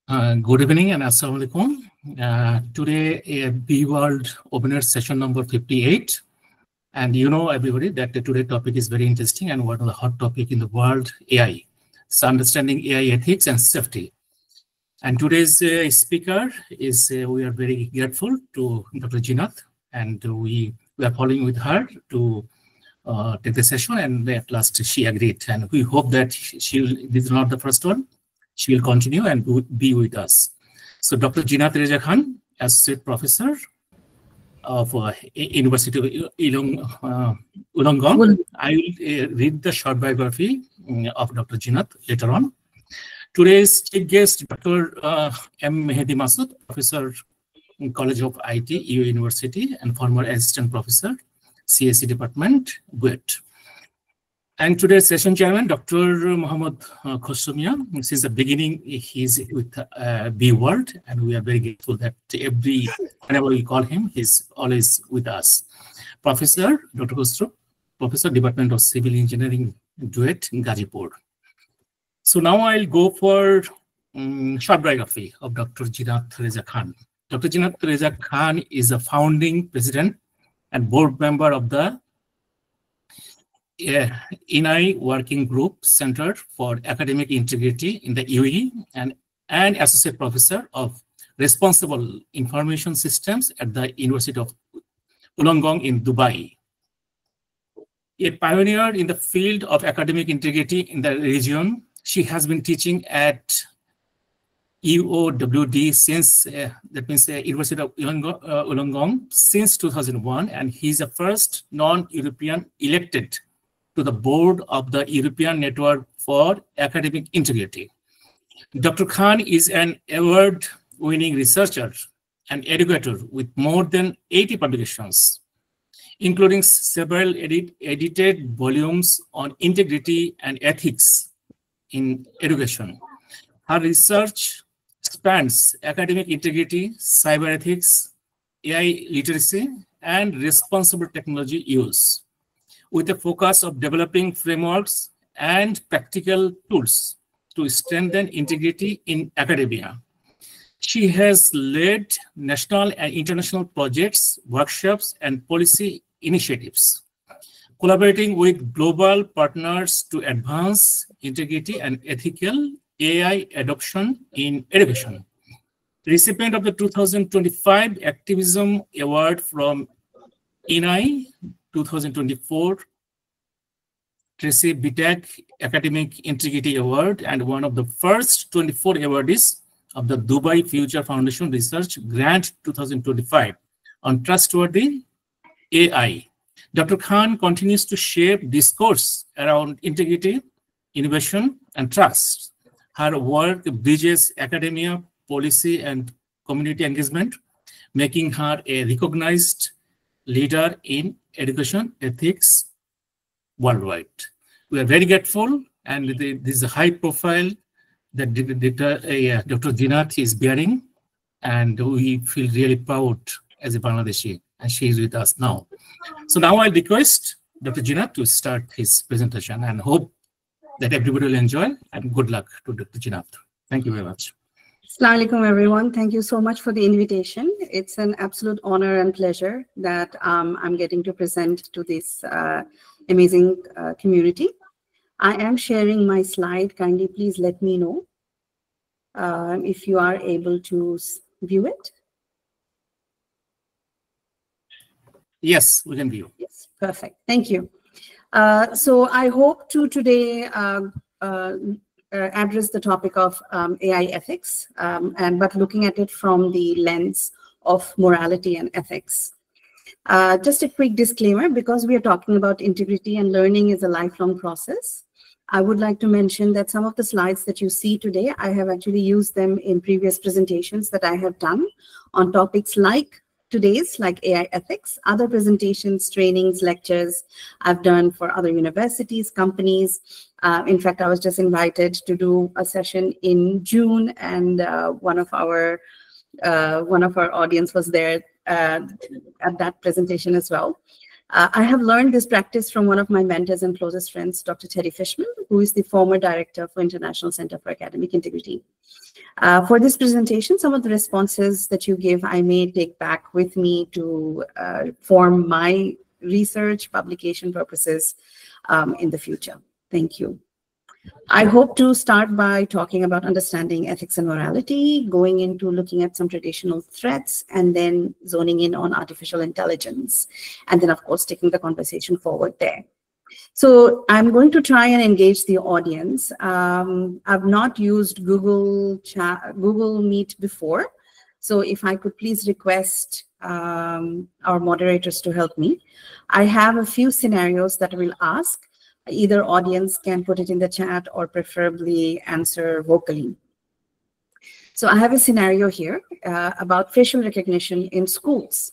Good evening and Assalamu alaikum. Today, a B-World Opener session number 58. And you know, everybody, that today's topic is very interesting and one of the hot topic in the world, AI. So understanding AI ethics and safety. And today's speaker is, we are very grateful to Dr. Jinath, and we are following with her to take the session, and at last she agreed. And we hope that she will, this is not the first one, she will continue and be with us. So Dr. Jinath Reza Khan, Associate Professor of University of Wollongong. I will read the short biography of Dr. Jinath later on. Today's chief guest, Dr. M. Mehdi Masood, Professor in College of IT, EU University, and former Assistant Professor, CSE Department, BUET. And today's session chairman, Dr. Mohammad Khosromia. Since the beginning, he's with B-World, and we are very grateful that whenever we call him, he's always with us. Professor, Dr. Khosro, Professor, Department of Civil Engineering, DUET, Gazipur. So now I'll go for short biography of Dr. Jinath Reza Khan. Dr. Jinath Reza Khan is a founding president and board member of the INAI Working Group Center for Academic Integrity in the UAE and associate professor of Responsible Information Systems at the University of Wollongong in Dubai. A pioneer in the field of academic integrity in the region, she has been teaching at UOWD since, that means University of Wollongong since 2001, and he's the first non-European elected to the board of the European Network for Academic Integrity. Dr. Khan is an award-winning researcher and educator with more than 80 publications, including several edited volumes on integrity and ethics in education. Her research spans academic integrity, cyber ethics, AI literacy, and responsible technology use, with a focus of developing frameworks and practical tools to strengthen integrity in academia. She has led national and international projects, workshops, and policy initiatives, collaborating with global partners to advance integrity and ethical AI adoption in education. Recipient of the 2025 Activism Award from INAI 2024 Tracy Bitak Academic Integrity Award, and one of the first 24 awardees of the Dubai Future Foundation Research Grant 2025 on trustworthy AI. Dr. Khan continues to shape discourse around integrity, innovation, and trust. Her work bridges academia, policy, and community engagement, making her a recognized leader in education ethics worldwide. We are very grateful, and this is a high profile that Dr. Jinath is bearing, and we feel really proud as a Bangladeshi, and she is with us now. So now I request Dr. Jinath to start his presentation, and hope that everybody will enjoy, and good luck to Dr. Jinath. Thank you very much. Assalamu alaikum, everyone. Thank you so much for the invitation. It's an absolute honor and pleasure that I'm getting to present to this amazing community. I am sharing my slide. Kindly please let me know if you are able to view it. Yes, we can view. Yes, perfect. Thank you. So I hope to today address the topic of AI ethics, but looking at it from the lens of morality and ethics. Just a quick disclaimer, because we are talking about integrity and learning is a lifelong process, I would like to mention that some of the slides that you see today, I have actually used them in previous presentations that I have done on topics like today's, like AI ethics, other presentations, trainings, lectures I've done for other universities, companies. In fact, I was just invited to do a session in June, and one of our audience was there at that presentation as well. I have learned this practice from one of my mentors and closest friends, Dr. Teddy Fishman, who is the former director for International Center for Academic Integrity. For this presentation, some of the responses that you give, I may take back with me to form my research publication purposes in the future. Thank you. I hope to start by talking about understanding ethics and morality, going into looking at some traditional threats, and then zoning in on artificial intelligence. And then, of course, taking the conversation forward there. So I'm going to try and engage the audience. I've not used Google Meet before. So if I could please request our moderators to help me. I have a few scenarios that I will ask. Either audience can put it in the chat or preferably answer vocally. So I have a scenario here about facial recognition in schools.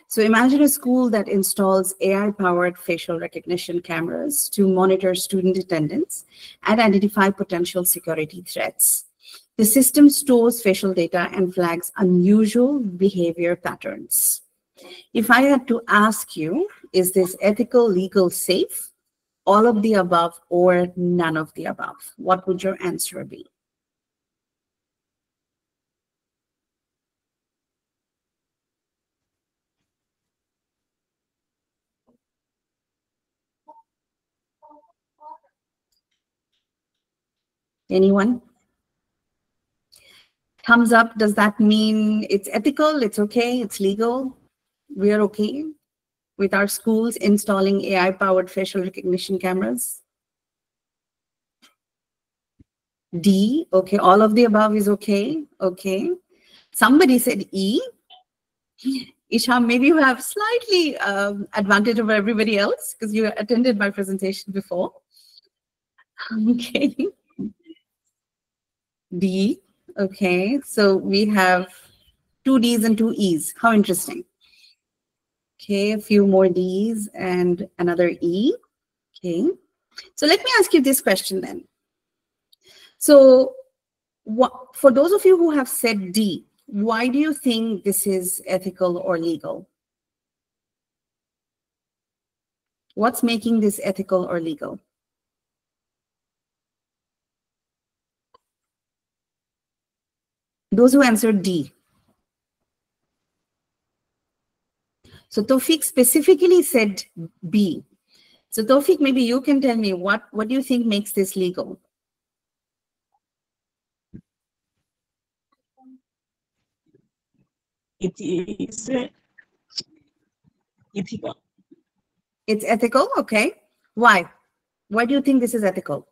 So imagine a school that installs AI-powered facial recognition cameras to monitor student attendance and identify potential security threats. The system stores facial data and flags unusual behavior patterns. If I had to ask you, is this ethical, legal, safe? All of the above or none of the above? What would your answer be? Anyone? Thumbs up, does that mean it's ethical, it's okay, it's legal? We are okay with our schools installing AI-powered facial recognition cameras? D, okay, all of the above is okay, okay. Somebody said E. Isham, maybe you have slightly advantage over everybody else because you attended my presentation before. Okay. D, okay, so we have 2 Ds and 2 Es. How interesting. Okay, a few more Ds and another E. Okay, so let me ask you this question then. So for those of you who have said D, why do you think this is ethical or legal? What's making this ethical or legal? Those who answered D. So Tawfiq specifically said B. So Tawfiq, maybe you can tell me what do you think makes this legal? It is ethical. It's ethical, okay. Why? Why do you think this is ethical?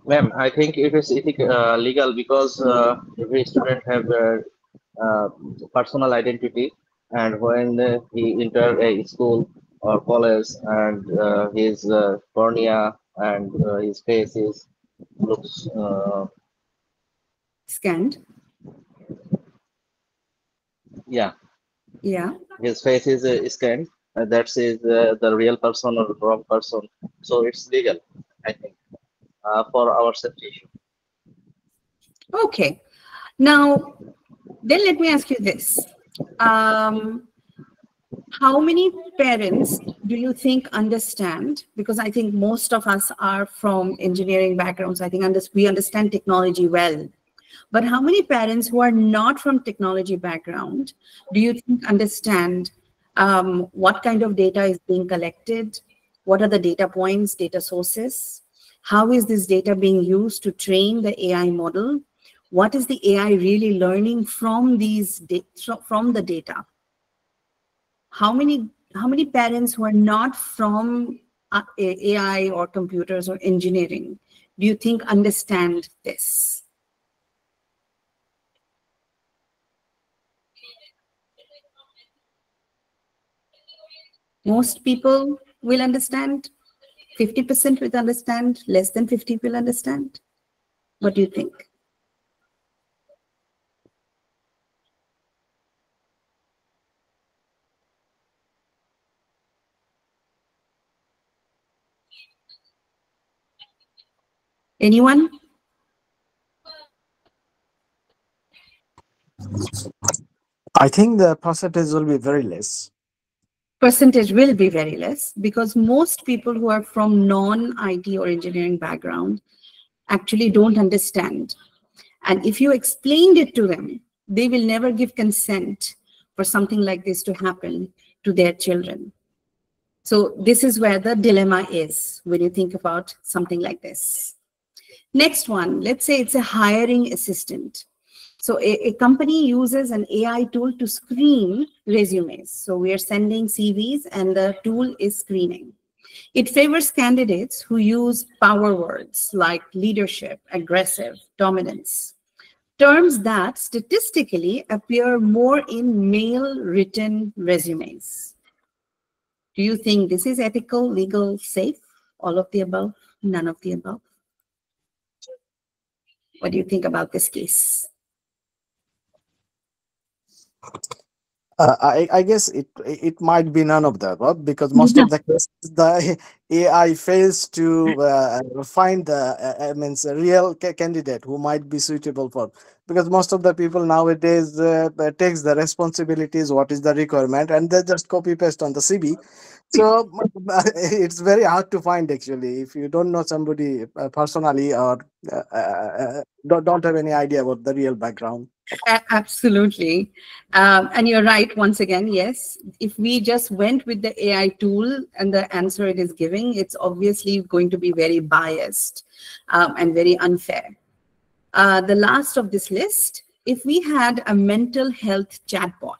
Ma'am, I think it is legal because every student have personal identity, and when he enter a school or college, and his cornea and his face is looks Scanned. yeah, his face is scanned. That is the real person or the wrong person. So it's legal, I think, for our safety issue. Okay. Now, then let me ask you this. How many parents do you think understand? Because I think most of us are from engineering backgrounds. I think we understand technology well. But how many parents who are not from technology background do you think understand what kind of data is being collected? What are the data points, data sources? How is this data being used to train the AI model? What is the AI really learning from from the data? How many parents who are not from AI or computers or engineering do you think understand this? Most people will understand. 50% will understand. Less than 50 will understand. What do you think? Anyone? I think the percentage will be very less. Percentage will be very less because most people who are from non-IT or engineering background actually don't understand. And if you explained it to them, they will never give consent for something like this to happen to their children. So this is where the dilemma is when you think about something like this. Next one, let's say it's a hiring assistant. So a company uses an AI tool to screen resumes. So we are sending CVs and the tool is screening. It favors candidates who use power words like leadership, aggressive, dominance, terms that statistically appear more in male written resumes. Do you think this is ethical, legal, safe? All of the above? None of the above? What do you think about this case? I guess it might be none of the above because most of the cases the AI fails to find the means a real candidate who might be suitable for, because most of the people nowadays takes the responsibilities, what is the requirement, and they just copy paste on the CV. So it's very hard to find actually if you don't know somebody personally or don't have any idea about the real background. Absolutely. And you're right, once again, yes. If we just went with the AI tool and the answer it is giving, it's obviously going to be very biased and very unfair. The last of this list, if we had a mental health chatbot,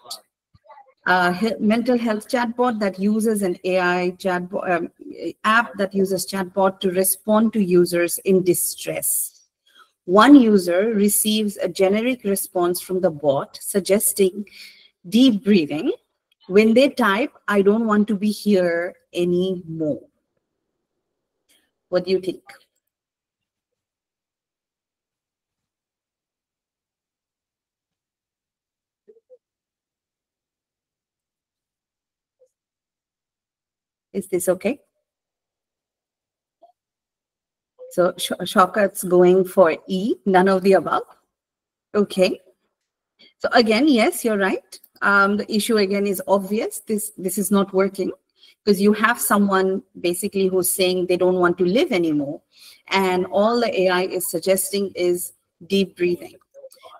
mental health chatbot that uses an AI chatbot app that uses chatbot to respond to users in distress. One user receives a generic response from the bot suggesting deep breathing when they type, "I don't want to be here anymore." What do you think? Is this okay? So Shaukat's going for E, none of the above. Okay. So again, yes, you're right. The issue again is obvious. This is not working because you have someone basically who's saying they don't want to live anymore. And all the AI is suggesting is deep breathing.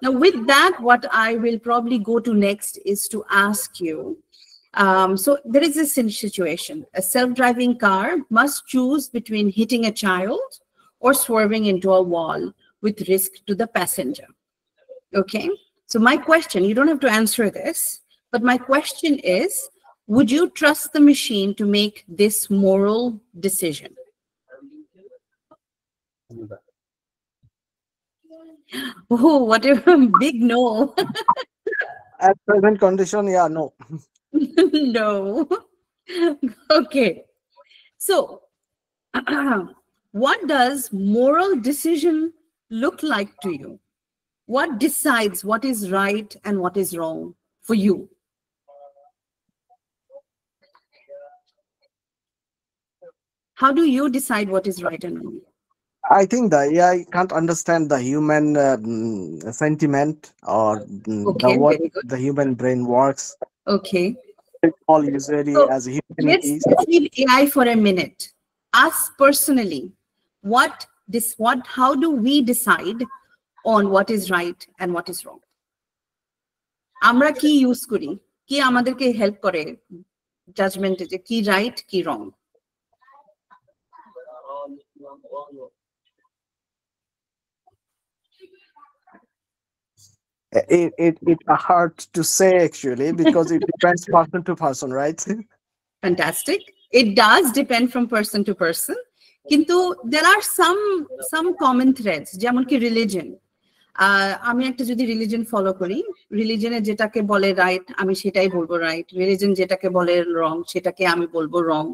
Now with that, what I will probably go to next is to ask you, so there is this situation. A self-driving car must choose between hitting a child or swerving into a wall with risk to the passenger. Okay, so my question, you don't have to answer this, but my question is, would you trust the machine to make this moral decision? Oh, what a big no. At present condition, yeah, no. No. Okay. So, what does moral decision look like to you? What decides what is right and what is wrong for you? How do you decide what is right and wrong? I think the AI can't understand the human sentiment or what very good. the human brain works. Okay. All usually So as a let's leave AI for a minute. Us personally, how do we decide on what is right and what is wrong? Amra ki use kori, ki amaderke help kore judgment e ki right, ki wrong. It's hard to say actually because it depends person to person, right? Fantastic. It does depend from person to person. Kintu there are some common threads, যেমন কি religion. আমি একটা যদি religion follow করি, রিলিজনে যেটাকে বলে right আমি সেটাই বলবো রাইট, রিলিজন যেটাকে বলে রং সেটাকে আমি বলবো রং.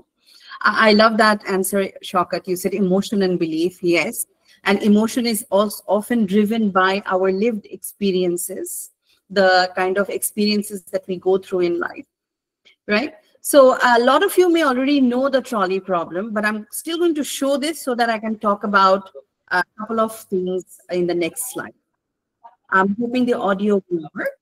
I love that answer, Shaukat. You said emotion and belief. Yes. And emotion is also often driven by our lived experiences, the kind of experiences that we go through in life, right? So a lot of you may already know the trolley problem, but I'm still going to show this so that I can talk about a couple of things in the next slide. I'm hoping the audio will work.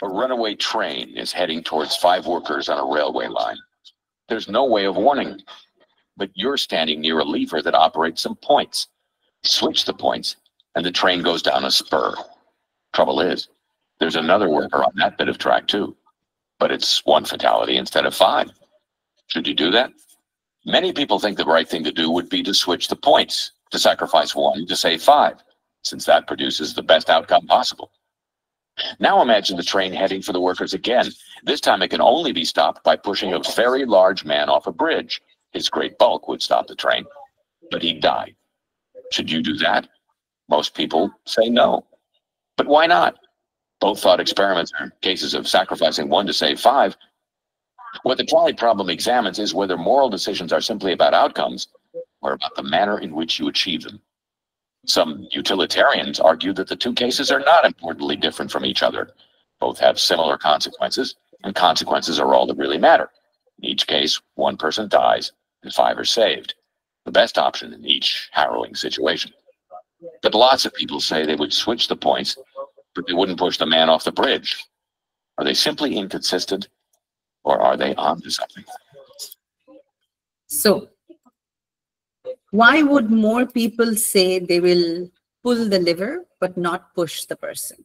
A runaway train is heading towards 5 workers on a railway line. There's no way of warning them, but you're standing near a lever that operates some points. Switch the points, and the train goes down a spur. Trouble is, there's another worker on that bit of track too, but it's 1 fatality instead of 5. Should you do that? Many people think the right thing to do would be to switch the points, to sacrifice 1 to save 5, since that produces the best outcome possible. Now imagine the train heading for the workers again. This time it can only be stopped by pushing a very large man off a bridge. His great bulk would stop the train, but he'd die. Should you do that? Most people say no. But why not? Both thought experiments are cases of sacrificing 1 to save 5. What the trolley problem examines is whether moral decisions are simply about outcomes or about the manner in which you achieve them. Some utilitarians argue that the 2 cases are not importantly different from each other. Both have similar consequences, and consequences are all that really matter. In each case, 1 person dies and 5 are saved. The best option in each harrowing situation. But lots of people say they would switch the points, but they wouldn't push the man off the bridge. Are they simply inconsistent, or are they onto something? So, why would more people say they will pull the lever but not push the person?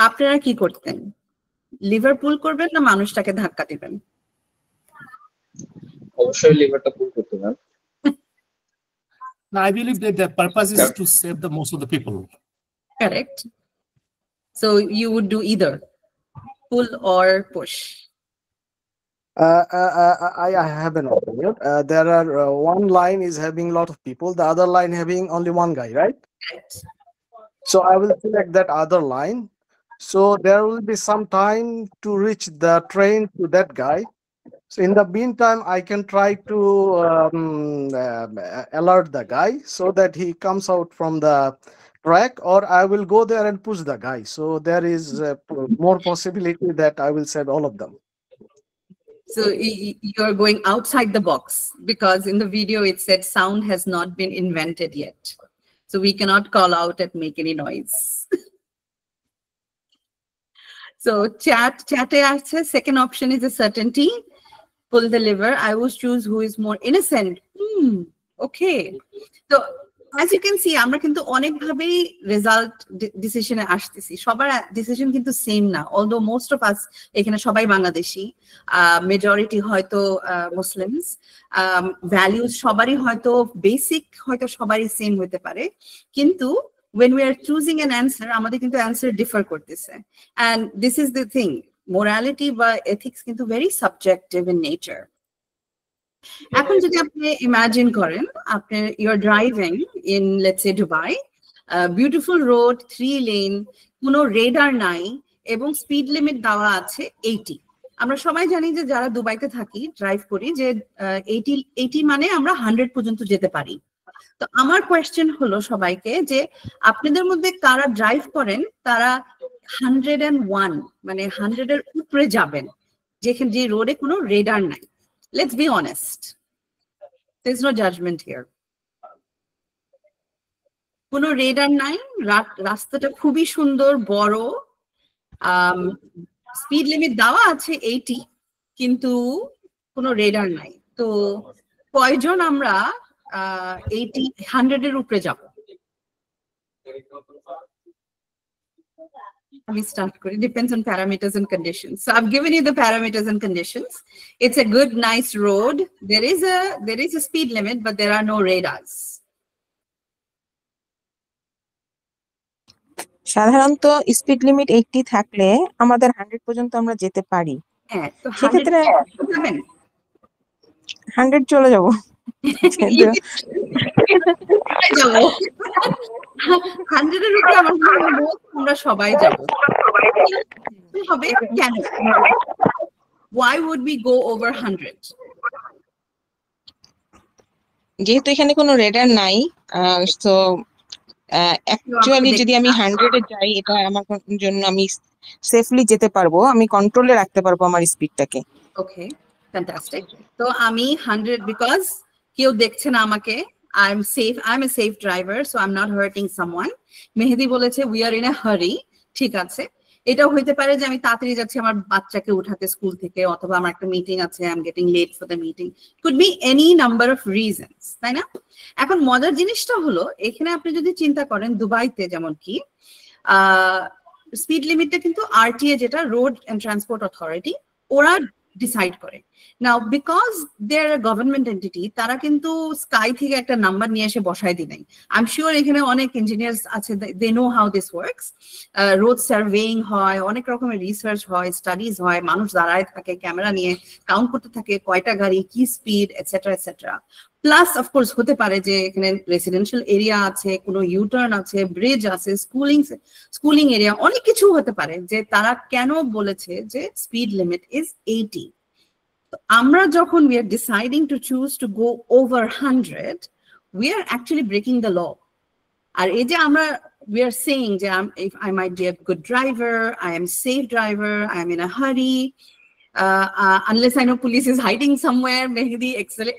আপনারা কি করতেন? Liver পুল করবেন না মানুষটাকে ধাক্কা দিবেন? অবশ্যই লিভারটা পুল করতে হবে। I believe that the purpose is to save the most of the people. Correct. So you would do either pull or push. I have an opinion. There are 1 line is having a lot of people, the other line having only 1 guy, right? Right. So I will select that other line. So there will be some time to reach the train to that guy. So in the meantime, I can try to alert the guy so that he comes out from the track, or I will go there and push the guy. So there is more possibility that I will save all of them. So you're going outside the box, because in the video it said sound has not been invented yet. So we cannot call out and make any noise. So chat answer, second option is a certainty. Pull the lever. I would choose who is more innocent. Okay. So as you can see, আমরা কিন্তু অনেক ভাবে result ডিসিশনে আসতেছি। সবার decision কিন্তু same না। Although most of us এখানে সবাই বাংলাদেশী, মেজরিটি হয়তো মুসলিমস, ভ্যালুজ সবারই হয়তো বেসিক হয়তো সবারই সেম হতে পারে, কিন্তু when we are choosing an answer, আমাদের কিন্তু answer differ করতেছে। And this is the thing, morality বা ethics কিন্তু very subjective in nature. এখন যদি আপনি ইমাজিন করেন, আপনি you're driving in, let's say, Dubai, beautiful road, 3 lane, কোনো রেডার নাই এবং স্পিড লিমিট দেওয়া আছে 80। আমরা সবাই জানি যে যারা দুবাইতে থাকি, ড্রাইভ করি, যে 80 মানে আমরা 100 পর্যন্ত যেতে পারি। তো আমার কোয়েশ্চেন হলো সবাইকে, যে আপনাদের মধ্যে কারা ড্রাইভ করেন তারা 101 মানে 100 এর উপরে যাবেন যেখানে যে রোডে কোনো রেডার নাই? Let's be honest. There's no judgment here. কোনো রেডার নাই, রাস্তাটা খুবই সুন্দর, বড়, স্পিড লিমিট দেওয়া আছে 80, কিন্তু কোনো রেডার নাই। তো কয়জন আমরা 100 এর উপরে যাব? Let me start. It depends on parameters and conditions. So I've given you the parameters and conditions. It's a good, nice road. There is a speed limit, but there are no radars. সাধারণত speed limit 80 থাকলে আমাদের 100 পর্যন্ত আমরা যেতে পারি। হ্যাঁ, তো সেক্ষেত্রে 100 চলে যাব। 100 এর উপরে আমরা সবাই যাব। হবে কেন? Why would we go over 100? যেহেতু এখানে কোনো রেডার নাই, সো অ্যাকচুয়ালি যদি আমি 100 এ যাই, এটা আমার জন্য আমি সেফলি যেতে পারবো, আমি কন্ট্রোলে রাখতে পারবো আমার স্পিডটাকে। ওকে, ফ্যান্টাস্টিক। তো আমি 100, because কেউ দেখছে না আমাকে, I'm a safe driver, so I'm not hurting someone. মেহেদি বলেছে we are in a hurry, ঠিক আছে। এটাও হইতে পারে যে আমি তাড়াতাড়ি যাচ্ছি আমার বাচ্চাকে উঠাতে স্কুল থেকে, অথবা আমার একটা মিটিং আছে, I'm getting late for the meeting. Could be any number of reasons, তাই না? এখন মজার জিনিসটা হলো এখানে আপনি যদি চিন্তা করেন দুবাইতে যেমন কি স্পিড লিমিটটা কিন্তু আরটিএ যেটা রোড এন্ড ট্রান্সপোর্ট অথরিটি ওরা ডিসাইড করে। Now because they are government entity, তারা কিন্তু স্কাই থেকে একটা নাম্বার নিয়ে এসে বসায় দি নাই। আই এম শিওর এখানে অনেক ইঞ্জিনিয়ার্স আছে, they know how this works. Road surveying হয়, অনেক রকমের রিসার্চ হয়, স্টাডিজ হয়, মানুষ দাঁড়ায় থাকে ক্যামেরা নিয়ে কাউন্ট করতে থাকে কয়টা গাড়ি, কি speed, etcetera etcetera. Plus of course হতে পারে যে এখানে রেসিডেন্সিয়াল এরিয়া আছে, কোনো ইউটার্ন আছে, ব্রিজ আছে, স্কুলিং এরিয়া, অনেক কিছু হতে পারে যে তারা কেন বলেছে যে স্পিড লিমিট ইজ 80। আমরা যখন we are deciding to choose to go over 100, we are actually breaking the law. আর এই যে আমরা we are saying যে if I might be a good driver, I am safe driver, I am in a hurry, unless I know police is hiding somewhere, maybe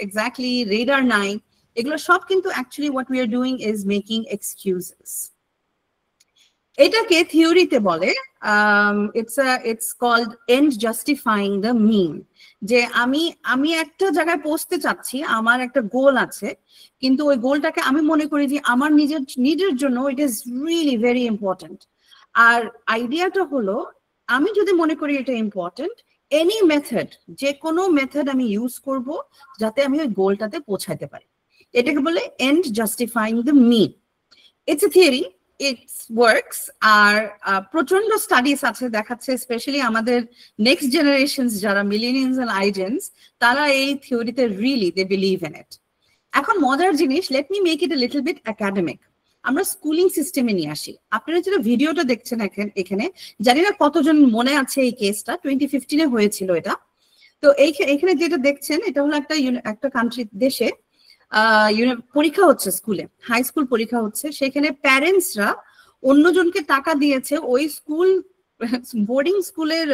exactly radar 9, এগুলো সব কিন্তু actually what we are doing is making excuses. এটাকে থিওরিতে বলে it's called end justifying the mean, যে আমি একটা জায়গায় পৌঁছতে চাচ্ছি, আমার একটা গোল আছে, কিন্তু ওই গোলটাকে আমি মনে করি যে আমার নিজের জন্য it is really very important. আর আইডিয়াটা হলো আমি যদি মনে করি এটা ইম্পর্টেন্ট, এনি মেথড, যে কোনো মেথড আমি ইউজ করব যাতে আমি ওই গোলটাতে পৌঁছাতে পারি, এটাকে বলে end justifying the mean. It's a theory, it works. আর প্রচন্ড স্টাডিজ আছে দেখাচ্ছে, স্পেশালি আমাদের নেক্সট জেনারেশনস যারা মিলেনিয়ালস এন্ড আইজেন্স, তারা এই থিওরিতে really they believe in it. এখন মজার জিনিস, let me make it a little bit academic. আমরা স্কুলিং সিস্টেমে নিয়ে আসি। আপনারা যেটা ভিডিওটা দেখছেন এখানে, জানি না কতজন মনে আছে এই কেসটা, 2015-এ হয়েছিল এটা। তো এইখানে যেটা দেখছেন এটা হলো একটা কান্ট্রি দেশে পরীক্ষা হচ্ছে, স্কুলে হাই স্কুল পরীক্ষা হচ্ছে, সেখানে প্যারেন্টসরা অন্যজনকে টাকা দিয়েছে ওই স্কুল বোর্ডিং স্কুলের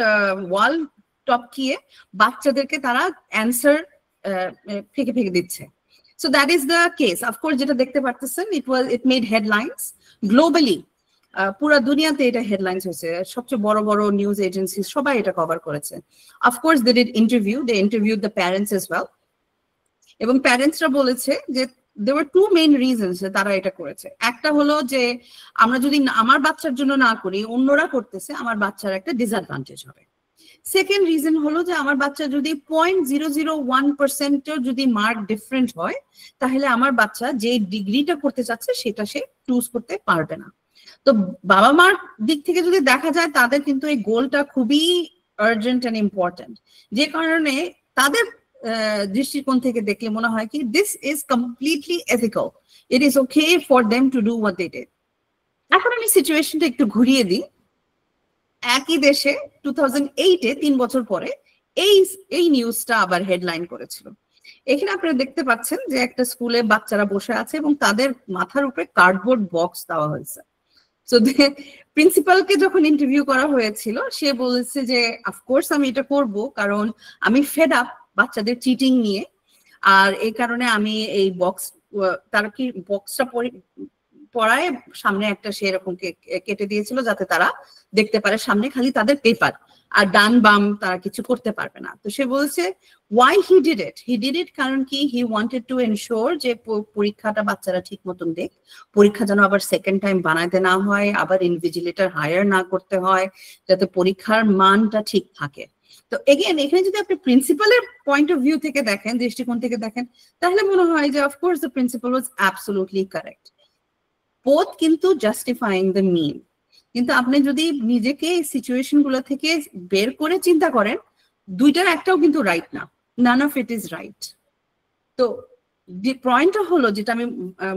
ওয়াল টপকিয়ে বাচ্চাদেরকে তারা অ্যান্সার ফেঁকে দিচ্ছে। So that is the case. Of course যেটা দেখতে পারতেছেন ইট মেড হেডলাইন্স গ্লোবালি, পুরো দুনিয়াতে এটা হেডলাইন্স হয়েছে, সবচেয়ে বড় বড় নিউজ এজেন্সি সবাই এটা কভার করেছে। Of course they did interview the parents as well, এবং প্যারেন্টসরা বলেছে যে there were two main reasons তারা এটা করেছে। একটা হলো যে আমরা যদি আমার বাচ্চার জন্য না করি, অন্যরা করতেছে, আমার বাচ্চার একটা ডিসঅ্যাডভান্টেজ হবে। সেকেন্ড রিজন হলো যে আমার বাচ্চা যদি 0.001% যদি মার্ক ডিফারেন্ট হয়, তাহলে আমার বাচ্চা যে ডিগ্রিটা করতে চাচ্ছে সেটা সে চুজ করতে পারবে না। তো বাবা মার দিক থেকে যদি দেখা যায়, তাদের কিন্তু এই গোলটা খুবই আর্জেন্ট এন্ড ইম্পর্টেন্ট, যে কারণে তাদের দৃষ্টিকোণ থেকে দেখলে মনে হয় কি this is completely ethical, it is okay for them to do what they did. এখন আমি সিচুয়েশনটা একটু ঘুরিয়ে দিই। একই দেশে 2008-এ 3 বছর পরে এই নিউজটা আবার হেডলাইন করেছিল। এখানে আপনারা দেখতে পাচ্ছেন যে একটা স্কুলে বাচ্চারা বসে আছে এবং তাদের মাথার উপরে কার্ডবোর্ড বক্স দেওয়া হয়েছে। সো প্রিন্সিপালকে যখন ইন্টারভিউ করা হয়েছিল, সে বলেছে যে অফকোর্স আমি এটা করব, কারণ আমি ফেড আপ বাচ্চাদের চিটিং নিয়ে, আর এই কারণে আমি এই তারা কি বক্সটা পড়ায় সামনে একটা সেরকম কেটে দিয়েছিল যাতে তারা দেখতে পারে সামনে খালি তাদের পেপার, আর ডান বাম তারা কিছু করতে পারবে না। তো সে বলছে why he did it কারণ কি he wanted to ensure যে পরীক্ষাটা বাচ্চারা ঠিক মতন দেখ, পরীক্ষা যেন আবার সেকেন্ড টাইম বানাইতে না হয়, আবার ইনভিজিলেটর হায়ার না করতে হয়, যাতে পরীক্ষার মানটা ঠিক থাকে। তো এগেন এখানে যদি আপনি প্রিন্সিপালের পয়েন্ট অফ ভিউ থেকে দেখেন, দৃষ্টিকোণ থেকে দেখেন, তাহলে মনে হয় যে of course the principal was absolutely correct, both কিন্তু জাস্টিফাইং দ্য মিন। কিন্তু আপনি যদি নিজেকে সিচুয়েশন গুলো থেকে বের করে চিন্তা করেন, দুইটার একটাও কিন্তু রাইট না, none of it is right. তো পয়েন্টটা হলো যেটা আমি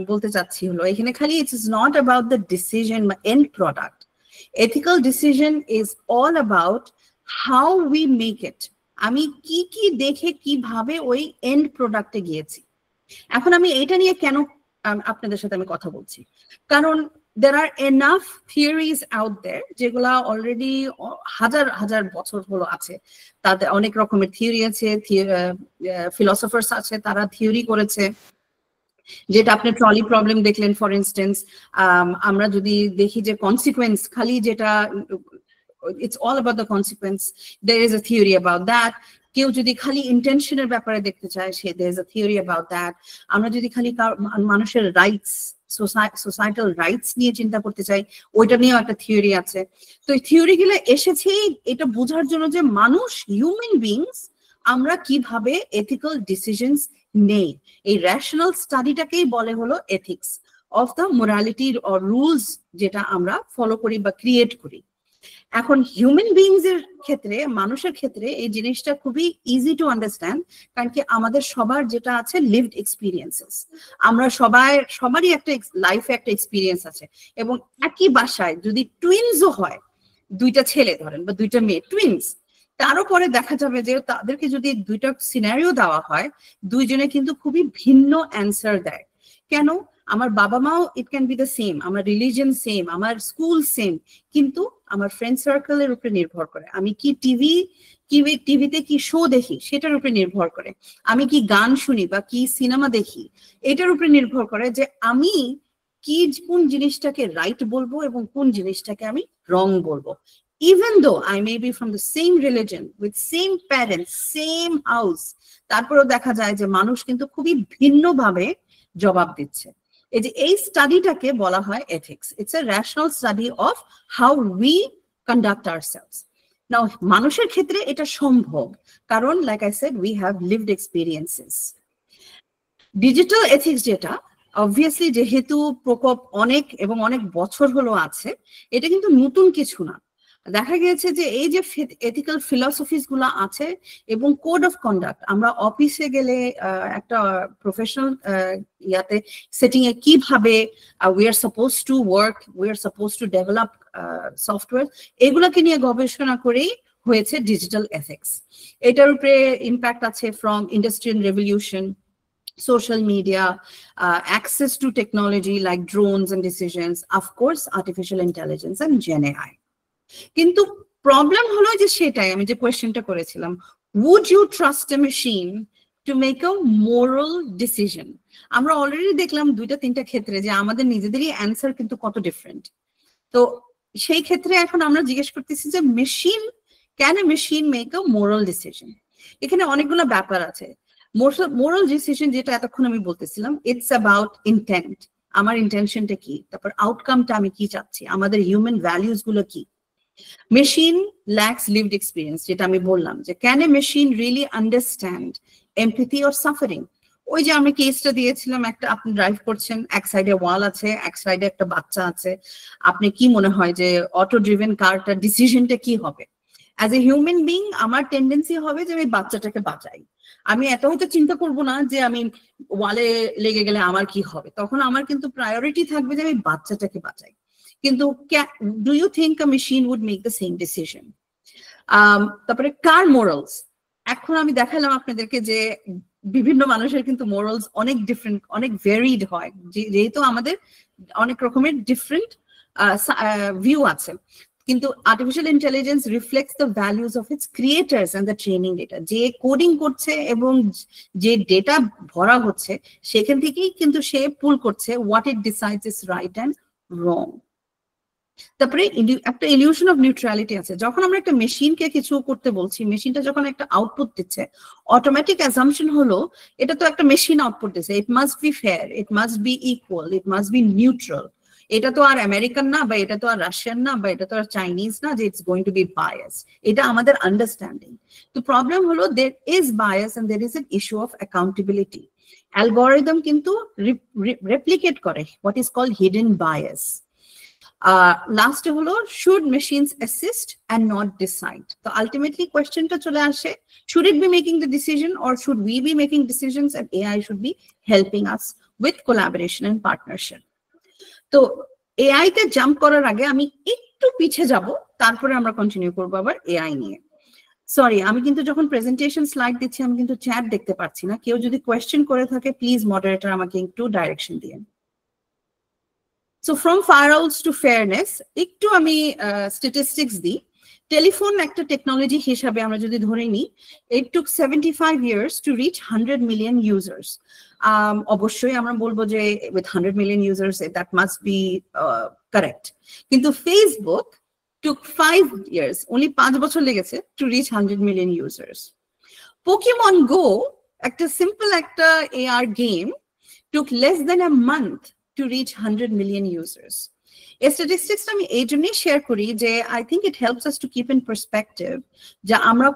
বলতে চাচ্ছি হলো, এখানে খালি it is not about the decision বা end product. Ethical decision is all about how we make it, আমি কি কি দেখে কিভাবে ওই এন্ড প্রোডাক্টে গিয়েছি। এখন আমি এটা নিয়ে কেন আপনাদের সাথে আমি কথা বলছি, কারণ there are enough theories out there যেগুলা অলরেডি হাজার হাজার বছর হলো আছে, তাদের অনেক রকমের থিওরি আছে, ফিলোসফার্স আছে, তারা থিওরি করেছে। যেটা আপনি ট্রলি প্রবলেম দেখলেন ফর ইনস্টেন্স, আমরা যদি দেখি যে কনসিকুয়েন্স খালি যেটা, it's all about the consequence, there is a theory about that. কেউ যদি খালি ইন্টেনশনের ব্যাপারে দেখতে চায়, there is a theory about that. আমরা যদি খালি মানুষের রাইটস, সোসাইটাল রাইটস নিয়ে চিন্তা করতে চাই, ওইটা নিয়েও একটা থিওরি আছে। তো এই থিওরি গুলো এসেছে এটা বোঝার জন্য যে মানুষ, হিউম্যান বিংস, আমরা কিভাবে এথিক্যাল ডিসিশনস নেই। এই রেশনাল স্টাডিটাকেই বলে হলো ethics of the morality or rules, যেটা আমরা ফলো করি বা ক্রিয়েট করি। এখন হিউম্যান বিংস এর ক্ষেত্রে, মানুষের ক্ষেত্রে এই জিনিসটা খুবই ইজি টু আন্ডারস্ট্যান্ড, কারণ কি আমাদের সবার যেটা আছে লিভড এক্সপিরিয়েন্সেস, আমরা সবারই একটা লাইফে একটা এক্সপিরিয়েন্স আছে। এবং একই বাসায় যদি টুইনসও হয়, দুইটা ছেলে ধরেন বা দুইটা মেয়ে টুইনস, তারও পরে দেখা যাবে যে তাদেরকে যদি দুইটা সিনারিও দেওয়া হয়, দুইজনে কিন্তু খুবই ভিন্ন অ্যান্সার দেয়। কেন? আমার বাবা মাও it can be the same, আমার রিলিজিয়ন সেম, আমার স্কুল সেম, কিন্তু আমার ফ্রেন্ড সার্কেলের উপরে নির্ভর করে, আমি কি টিভিতে কি শো দেখি সেটার উপরে নির্ভর করে, আমি কি গান শুনি বা কি সিনেমা দেখি এটার উপরে নির্ভর করে যে আমি কোন জিনিসটাকে রাইট বলবো এবং কোন জিনিসটাকে আমি রং বলবো। Even though I may be from the same religion, with same parents, same house, তারপরেও দেখা যায় যে মানুষ কিন্তু খুবই ভিন্নভাবে জবাব দিচ্ছে। এই স্টাডিটাকে বলা হয় ethics. It's a rational study of how we conduct ourselves. Now মানুষের ক্ষেত্রে এটা সম্ভব, কারণ like I said we have lived experiences. Digital ethics যেটা অবভিয়াসলি যেহেতু প্রকোপ অনেক বছর হলো আছে, এটা কিন্তু নতুন কিছু না। দেখা গিয়েছে যে এই যে এথিক্যাল ফিলসফিস গুলো আছে এবং কোড অফ কন্ডাক্ট, আমরা অফিসে গেলে একটা প্রফেশনাল ইয়াতে সেটিং এ কিভাবে we are suppose to work, we are suppose to develop software, এগুলোকে নিয়ে গবেষণা করেই হয়েছে ডিজিটাল এথিক্স। এটার উপরে ইম্প্যাক্ট আছে from industrial revolution, social media, access to technology like drones and decisions, of course artificial intelligence and Gen AI. কিন্তু problem হলো যে সেটাই আমি যে কোয়েশ্চেনটা করেছিলাম, would you trust a machine to make a moral decision? আমরা অলরেডি দেখলাম দুইটা তিনটা ক্ষেত্রে যে আমাদের নিজেদেরই অ্যান্সার কিন্তু কত ডিফারেন্ট। তো সেই ক্ষেত্রে এখন আমরা জিজ্ঞেস করতেছি যে can A machine make a moral decision? এখানে অনেকগুলো ব্যাপার আছে। মোরাল ডিসিশন যেটা এতক্ষণ আমি বলতেছিলাম, ইটস অ্যাবাউট ইন্টেন্ট, আমার ইন্টেনশনটা কি, তারপর আউটকামটা আমি কি চাচ্ছি, আমাদের হিউম্যান ভ্যালুস গুলো কি। মেশিন ল্যাক্স লিভড এক্সপিরিয়েন্স, যেটা আমি বললাম যে can A machine really understand empathy or suffering? ওই যে আমি কেসটা দিয়েছিলাম, একটা আপনি ড্রাইভ করছেন, এক সাইডে ওয়াল আছে, এক সাইডে একটা বাচ্চা আছে, আপনি কি মনে হয় যে অটো ড্রিভেন কারটার ডিসিশনটা কি হবে? অ্যাজ এ হিউম্যান বিং আমার টেন্ডেন্সি হবে যে আমি বাচ্চাটাকে বাঁচাই, আমি এত হয়তো চিন্তা করবো না যে আমি ওয়ালে লেগে গেলে আমার কি হবে, তখন আমার কিন্তু প্রায়োরিটি থাকবে যে আমি বাচ্চাটাকে বাঁচাই। কিন্তু do you think a machine would make the same decision? তারপরে কার মোরালস, এখন আমি দেখালাম আপনাদেরকে যে বিভিন্ন মানুষের কিন্তু মোরালস অনেক ডিফারেন্ট, অনেক ভেরিড হয়, যেহেতু আমাদের অনেক রকমের ডিফারেন্ট ভিউ আছে। কিন্তু artificial intelligence reflects the values of its creators and the training data. যে কোডিং করছে এবং যে ডেটা ভরা হচ্ছে সেখান থেকেই কিন্তু সে পুল করছে what it decides is right and রং। তারপরে একটা ইলিউশন অফ নিউট্রালিটি আছে। যখন আমরা একটা মেশিনকে কিছু করতে বলছি, মেশিনটা যখন একটা আউটপুট দিচ্ছে, অটোমেটিক অ্যাজাম্পশন হলো এটা তো একটা মেশিন আউটপুট দিচ্ছে, it must be fair, it must be equal, it must be neutral. এটা তো আর আমেরিকান না, বা এটা তো আর রাশিয়ান না, বা এটা তো আর চাইনিজ না যে it's going to be bias. এটা আমাদের আন্ডারস্ট্যান্ডিং। তো প্রবলেম হলো there is bias and there is an issue of accountability. Algorithm কিন্তু রেপ্লিকেট করে what is called hidden bias. লাস্টে হলো should machines assist and not decide? তো আলটিমেটলি কোয়েশ্চেনটা চলে আসে, should it be making the decision or should we be making decisions and AI should be helping us with collaboration and partnership. তো AI তে jump করার আগে আমি একটু পিছিয়ে যাব, তারপরে আমরা কন্টিনিউ করবো আবার এআই নিয়ে। সরি, আমি কিন্তু যখন প্রেজেন্টেশন স্লাইড দিচ্ছি আমি কিন্তু চ্যাট দেখতে পাচ্ছি না। কেউ যদি কোয়েশ্চেন করে থাকে প্লিজ মডারেটর আমাকে একটু ডাইরেকশন দিন। সো ফ্রম ফায়ারওয়ালস টু ফেয়ারনেস, একটু আমি স্ট্যাটিস্টিক্স দিই। টেলিফোন একটা টেকনোলজি হিসাবে আমরা যদি ধরে নিই, it took 75 years to reach 100 million users. অবশ্যই আমরা বলবো যে with 100 million users that must be correct, কিন্তু ফেসবুক took 5 years, only 5 বছর লেগেছে to reach 100 million users. Pokemon Go, একটা simple একটা AR game, took less than a month to reach 100 million users. এই স্ট্যাটিস্টিক্সটা আমি এই জন্যই শেয়ার করি যে I think it helps us to keep in perspective যে আমরা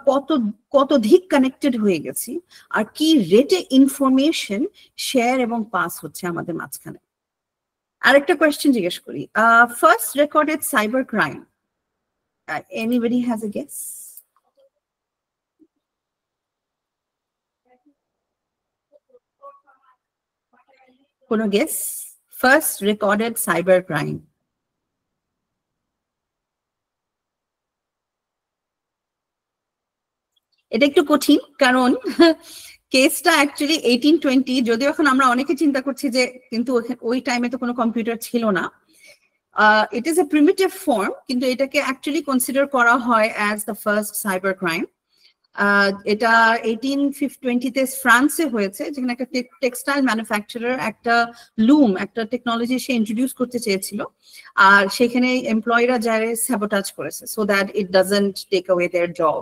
কতধিক কানেক্টেড হয়ে গেছি আর কি রেটে ইনফরমেশন শেয়ার এবং পাস হচ্ছে আমাদের মাঝখানে। আরেকটা কোয়েশ্চেন জিজ্ঞেস করি, first recorded cyber crime, anybody has a guess? কোনো guess? First recorded cyber crime. এটা একটু কঠিন, কারণ কেসটা অ্যাকচুয়ালি 1820, যদিও এখন আমরা অনেকে চিন্তা করছি যে কিন্তু ওই টাইমে তো কোনো কম্পিউটার ছিল না। It is a primitive form, কিন্তু এটাকে অ্যাকচুয়ালি কনসিডার করা হয় as the first cyber crime. এটা 1820-তে ফ্রান্সে হয়েছে, যেখানে একটা টেক্সটাইল ম্যানুফ্যাকচারার একটা লুম, একটা টেকনোলজি সে ইন্ট্রোডিউস করতে চেয়েছিল, আর সেখানে এমপ্লয়িরা যারা স্যাবোটাজ করেছে so that it doesn't take away their job.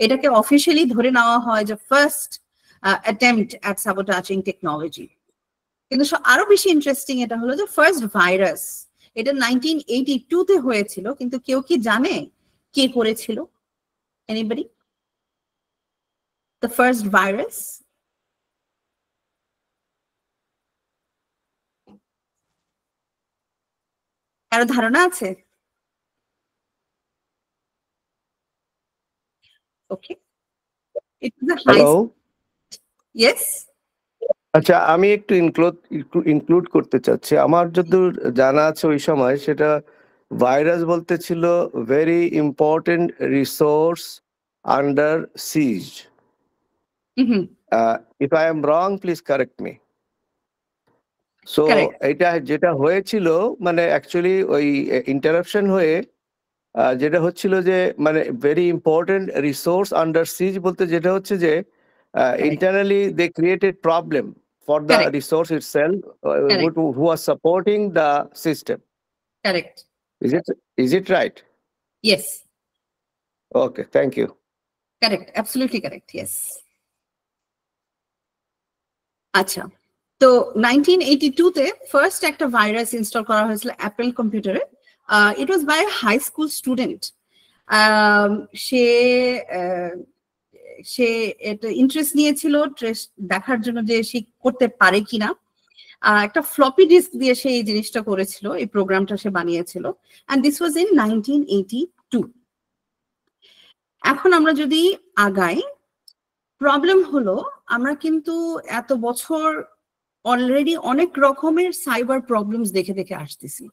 এটাকে অফিসিয়ালি ধরে নেওয়া হয় যে first attempt at sabotaging technology. কিন্তু আরো বেশি ইন্টারেস্টিং এটা হলো যে ফার্স্ট ভাইরাস, এটা 1982-তে হয়েছিল, কিন্তু কেউ কি জানে কে করেছিল? এনিবডি? The first virus? কারো ধারণা আছে? Okay. It is a high. Hello, Yes. আচ্ছা আমি একটু ইনক্লুড করতে চাচ্ছি। আমার যতদূর জানা আছে ওই সময় সেটা ভাইরাস বলতে ছিল very important resource under siege. If I am wrong please correct me. So এটা যেটা হয়েছিল মানে অ্যাকচুয়ালি ওই ইন্টারাপশন হয়ে যেটা হচ্ছিল যে মানে ভেরি ইম্পর্টেন্ট রিসোর্স আন্ডার সিজ বলতে যেটা হচ্ছে যে internally they created problem for the resource itself who are supporting the system. Correct. Is it right? Yes. Okay, thank you. Correct, absolutely correct. Yes. আচ্ছা, তো 1982-তে ফার্স্ট একটা ভাইরাস ইনস্টল করা হয়েছিল Apple কম্পিউটারে। ইট ওয়াজ বাই হাই স্কুল স্টুডেন্ট। সে এটা interest নিয়েছিল দেখার জন্য যে সে করতে পারে কিনা। একটা ফ্লপি ডিস্ক দিয়ে সে এই জিনিসটা করেছিল, এই প্রোগ্রামটা সে বানিয়েছিল, এন্ড দিস ওয়াজ ইন 1982। এখন আমরা যদি আগাই, প্রবলেম হলো আমরা কিন্তু এত বছর অলরেডি অনেক রকমের সাইবার প্রবলেমস দেখে দেখে আসতেছি।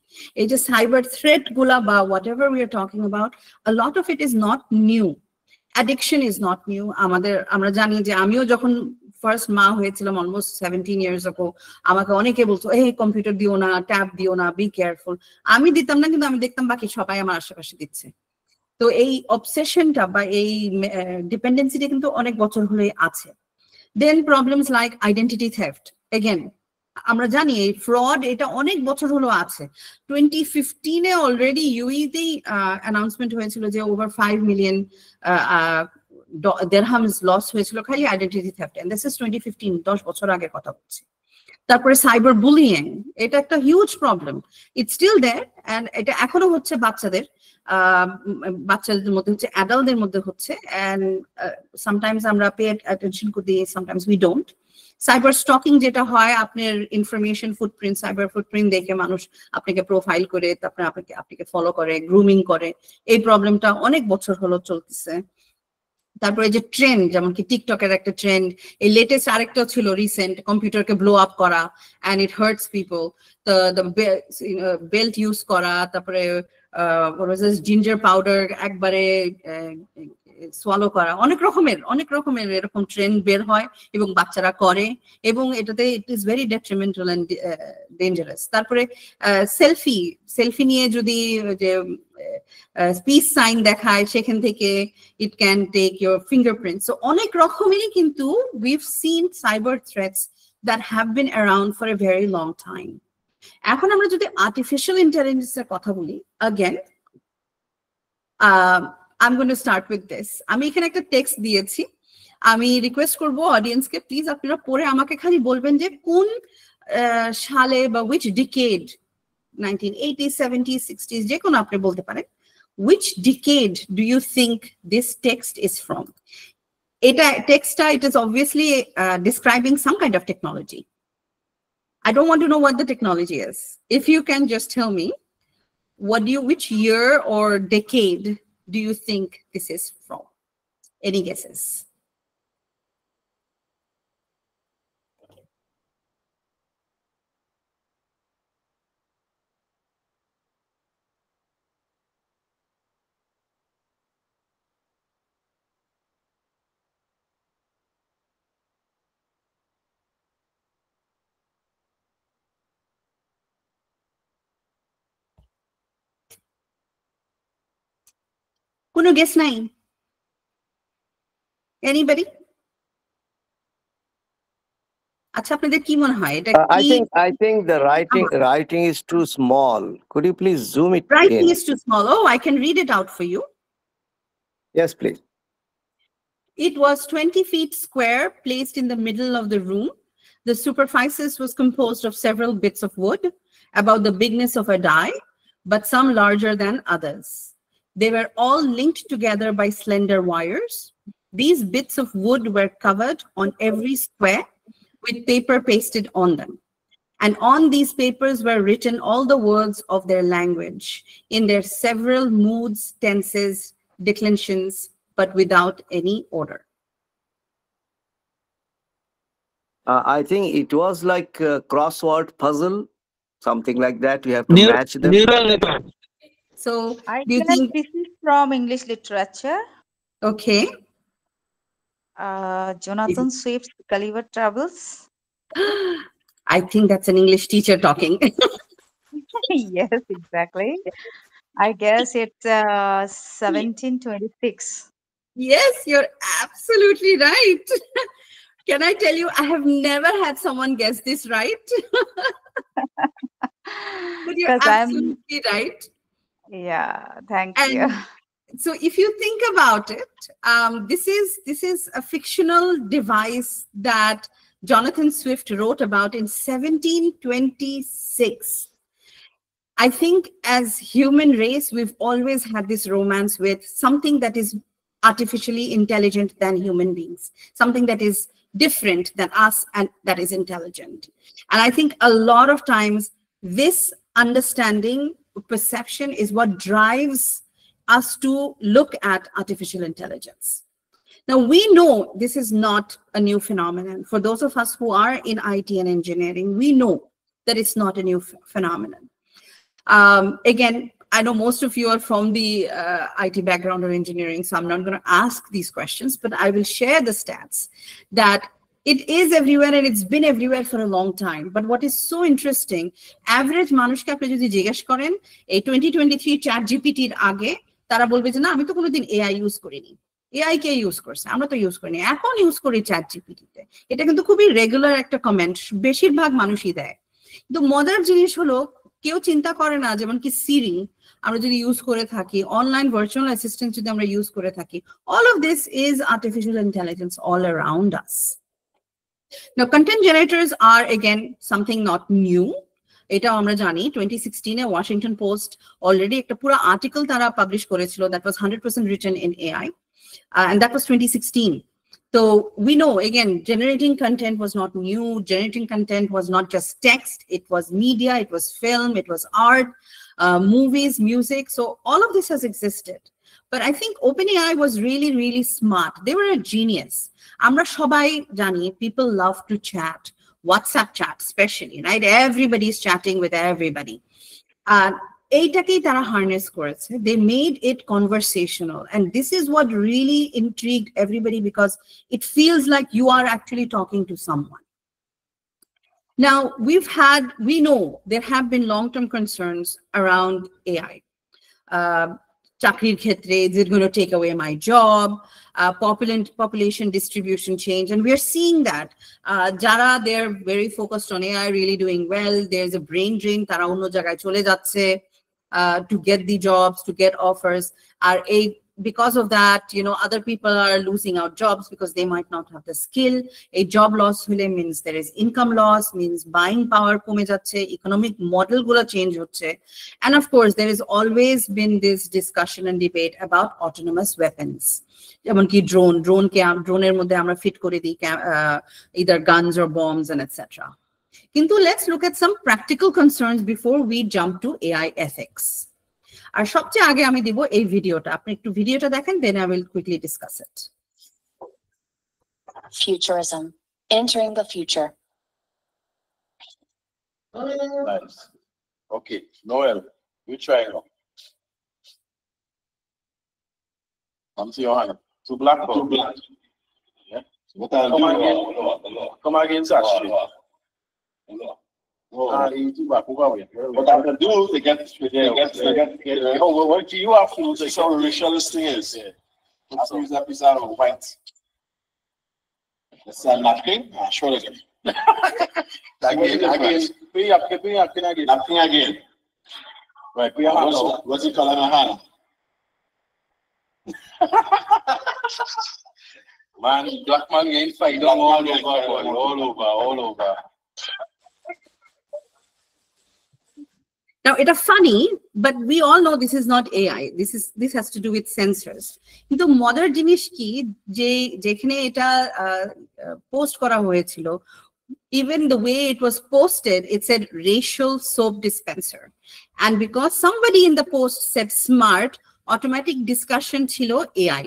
এই যে সাইবার থ্রেট গুলা বা what ever we are talking about, a lot of it is not new. Addiction is not new. আমরা জানি যে আমিও যখন ফার্স্ট মা হয়েছিলাম অলমোস্ট 17 ইয়ার্স ago, আমাকে অনেকে বলতো এই কম্পিউটার দিও না, ট্যাব দিও না, বি কেয়ারফুল। আমি দিতাম না, কিন্তু আমি দেখতাম বাকি সবাই আমার আশেপাশে দিচ্ছে। তো এই অবসেশনটা বা এই ডিপেন্ডেন্সিটা কিন্তু অনেক বছর ধরে আছে। Then problems like identity theft, again আমরা জানি এই ফ্রড এটা অনেক বছর হলো আছে। 2015-এ অলরেডি ইউইতেই অ্যানাউন্সমেন্ট হয়েছিল যে ওভার 5 মিলিয়ন দিরহামস লস হয়েছিল খালি identity theft, and this is 2015, 10 বছর আগের কথা বলছি। তারপরে সাইবার বুলিং, এটা একটা huge problem, it's still there, and এটা এখনো হচ্ছে বাচ্চাদের মধ্যে হচ্ছে, অ্যাডাল্টদের মধ্যে হচ্ছে, এন্ড সামটাইমস আমরা পে অ্যাটেনশন করি, sometimes we don't. Cyber stalking যেটা হয়, আপনার ইনফরমেশন ফুটপ্রিন্ট, সাইবার ফুটপ্রিন্ট দেখে মানুষ আপনাকে প্রোফাইল করে তারপরে আপনাকে ফলো করে, গ্রুমিং করে, এই প্রবলেমটা অনেক বছর হলো চলতেছে। তারপরে যে ট্রেন্ড, যেমন কি টিকটকের একটা ট্রেন্ড, এই লেটেস্ট আরেকটা ছিল রিসেন্ট, কম্পিউটারকে ব্লো আপ করা, and it hurts people. The belt use করা, তারপরে জিঞ্জার পাউডার একবারে সোয়ালো করা, অনেক রকমের এরকম ট্রেন্ড বের হয় এবং বাচ্চারা করে, এবং এটাতে it is very detrimental and dangerous. তারপরে সেলফি নিয়ে যদি যে পিস সাইন দেখায়, সেখান থেকে it can take your fingerprint. So অনেক রকমেরই কিন্তু we've seen cyber threats that have been around for a very long time. এখন আমরা যদি আর্টিফিশিয়াল ইন্টেলিজেন্সের কথা বলি, again I'm going to start with this. আমি এখানে একটা টেক্সট দিয়েছি, আমি রিকোয়েস্ট করব অডিয়েন্সকে প্লিজ আপনারা পড়ে আমাকে খালি বলবেন যে কোন সালে বা which decade, 1980s, 70s, 60s, যে কোনো আপনি বলতে পারেন, which decade do you think this text is from? এটা টেক্সটটা, it is obviously describing some kind of technology. I don't want to know what the technology is. If you can just tell me, which year or decade do you think this is from? Any guesses? কোনো guess নাই? Anybody? আচ্ছা, আপনাদের কি মনে হয় এটা কি? I think the writing is too small. Could you please zoom it in? Writing is too small. Oh, I can read it out for you. Yes, please. It was 20 feet square, placed in the middle of the room. The superficies was composed of several bits of wood, about the bigness of a die, but some larger than others. They were all linked together by slender wires. These bits of wood were covered on every square with paper pasted on them. And on these papers were written all the words of their language in their several moods, tenses, declensions, but without any order. I think it was like a crossword puzzle, something like that. You have to match them. Neural network. So I do you guess think this is from English literature. okay? Jonathan Swift's Gulliver Travels. I think that's an English teacher talking. Yes, exactly. I guess it's 1726. Yes, you're absolutely right. Can I tell you, I have never had someone guess this right. But you're 'Cause absolutely right. Yeah, thank And you. so if you think about it, this is a fictional device that Jonathan Swift wrote about in 1726. I think as human race, we've always had this romance with something that is artificially intelligent than human beings, something that is different than us and that is intelligent. And I think a lot of times this understanding, perception is what drives us to look at artificial intelligence. Now, we know this is not a new phenomenon. For those of us who are in IT and engineering, we know that it's not a new phenomenon. Again, I know most of you are from the IT background or engineering, so I'm not going to ask these questions, but I will share the stats that it is everywhere and it's been everywhere for a long time. But what is so interesting, average মানুষকে আপনি যদি জিজ্ঞেস করেন এই 2023 chat জিপিটির আগে, তারা বলবে যে না, আমি তো কোনোদিন এআই ইউজ করিনি। এআই কে ইউজ করছে? আমরা তো ইউজ করিনি, এখন ইউজ করি চ্যাট জিপিটিতে। এটা কিন্তু খুবই রেগুলার একটা কমেন্ট বেশিরভাগ মানুষই দেয়। কিন্তু মজার জিনিস হলো, কেউ চিন্তা করে না যেমন কি সিরি আমরা যদি ইউজ করে থাকি, অনলাইন ভার্চুয়াল অ্যাসিস্ট্যান্ট যদি আমরা ইউজ করে থাকি, all of this is artificial intelligence all around us. Now, content generators are again something not new. এটাও আমরা জানি 2016 এ ওয়াশিংটন পোস্ট অলরেডি একটা পুরো আর্টিকেল তারা পাবলিশ করেছিল that was 100% written in AI, and that was 2016. So we know, again, generating content was not new. Generating content was not just text, it was media, it was film, it was art, movies, music. So all of this has existed. But I think OpenAI was really, really smart. They were a genius. Amra shobai jani, people love to chat, WhatsApp chat especially, right? Everybody is chatting with everybody. এইটাকেই তারা harness করেছে. They made it conversational, and this is what really intrigued everybody because it feels like you are actually talking to someone. Now, we know there have been long-term concerns around AI. Chakrir khetre, is it going to take away my job? Population distribution change, and we are seeing that. Jara, they're very focused on AI, really doing well. There's a brain drain. Tara onno jagay chole jacche to get the jobs, to get offers. Because of that, other people are losing out jobs because they might not have the skill. A job loss means there is income loss, means buying power kome jacche, economic model gulo change hocche. And of course, there has always been this discussion and debate about autonomous weapons. যেমনকি ড্রোনের মধ্যে আমরা fit করে দিই either guns or bombs and etc. কিন্তু let's look at some practical concerns before we jump to AI ethics. আর সবচেয়ে আগে আমি দিব এই ভিডিওটা, আপনি একটু ভিডিওটা দেখেন, then I will quickly discuss it. Futurism, entering the future. Nice. Okay, Noel, you try now. Come to your hand. Two black. Yeah. What I'll do? Come again, Sashi. What I can do to get what do you have to do to show the richest thing is? I have to use that piece out of white. That's a napkin. Show it again. Napkin again. Right. What's it called in a hand? Man, black man ain't fight all over. Now, it's funny, but we all know this is not AI. This has to do with sensors. কিন্তু মজার জিনিস কি যে যেখানে এটা post করা হয়েছিল, even the way it was posted, it said racial soap dispenser, and because somebody in the post said smart, automatic discussion chilo AI.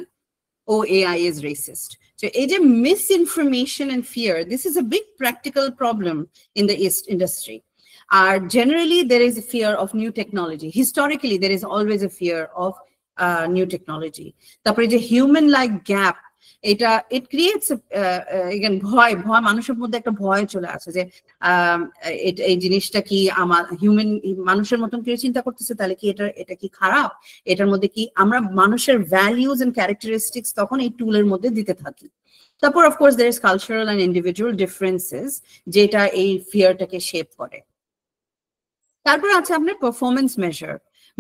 Oh, AI is racist. So it's a misinformation and fear. This is a big practical problem in the industry. Generally, there is a fear of new technology. Historically, there is always a fear of new technology. The human-like gap, it creates again ভয় মানুষের মধ্যে একটা ভয় চলে আসে যে এই জিনিসটা কি আমার হিউম্যান মানুষের মতন কেউ চিন্তা করতেছে, তাহলে কি এটা কি খারাপ, এটার মধ্যে কি আমরা মানুষের ভ্যালিউজ এন্ড ক্যারেক্টারিস্টিক্স তখন এই টুলের মধ্যে দিতে থাকি। তারপর of course there is cultural and individual differences যেটা এই ফিয়ারটাকে শেপ করে। তারপর আছে আপনার performance measure,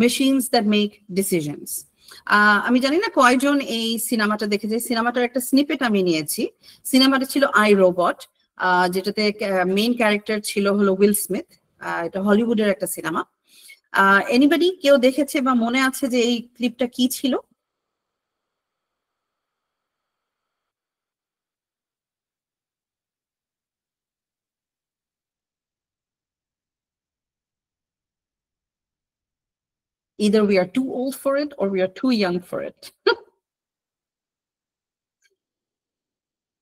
machines that make decisions. আমি জানি না কয়জন এই সিনেমাটা দেখেছে, সিনেমাটার একটা স্নিপেট আমি নিয়েছি। সিনেমাটা ছিল আই রোবট, যেটাতে মেইন ক্যারেক্টার ছিল হলো উইল স্মিথ। এটা হলিউডের একটা সিনেমা। এনিবডি কেউ দেখেছে বা মনে আছে যে এই ক্লিপটা কি ছিল? Either we are too old for it or we are too young for it.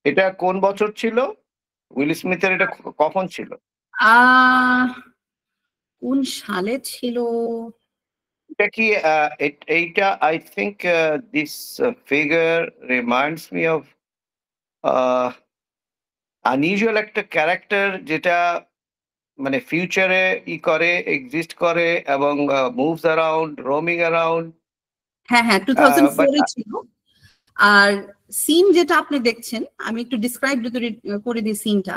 এটা কোন বছর ছিল? উইল স্মিথের এটা কখন ছিল? কোন সালে ছিল? এটা কি এইটা I think this figure reminds me of unusual একটা ক্যারেক্টার যেটা মানে ফিউচারে করে এক্সিস্ট করে এবং মুভস অ্যারাউন্ড, রোমিং অ্যারাউন্ড। হ্যাঁ 2004 এ ছিল। আর সিন যেটা আপনি দেখছেন, আমি একটু ডিসক্রাইব করে দিই সিনটা।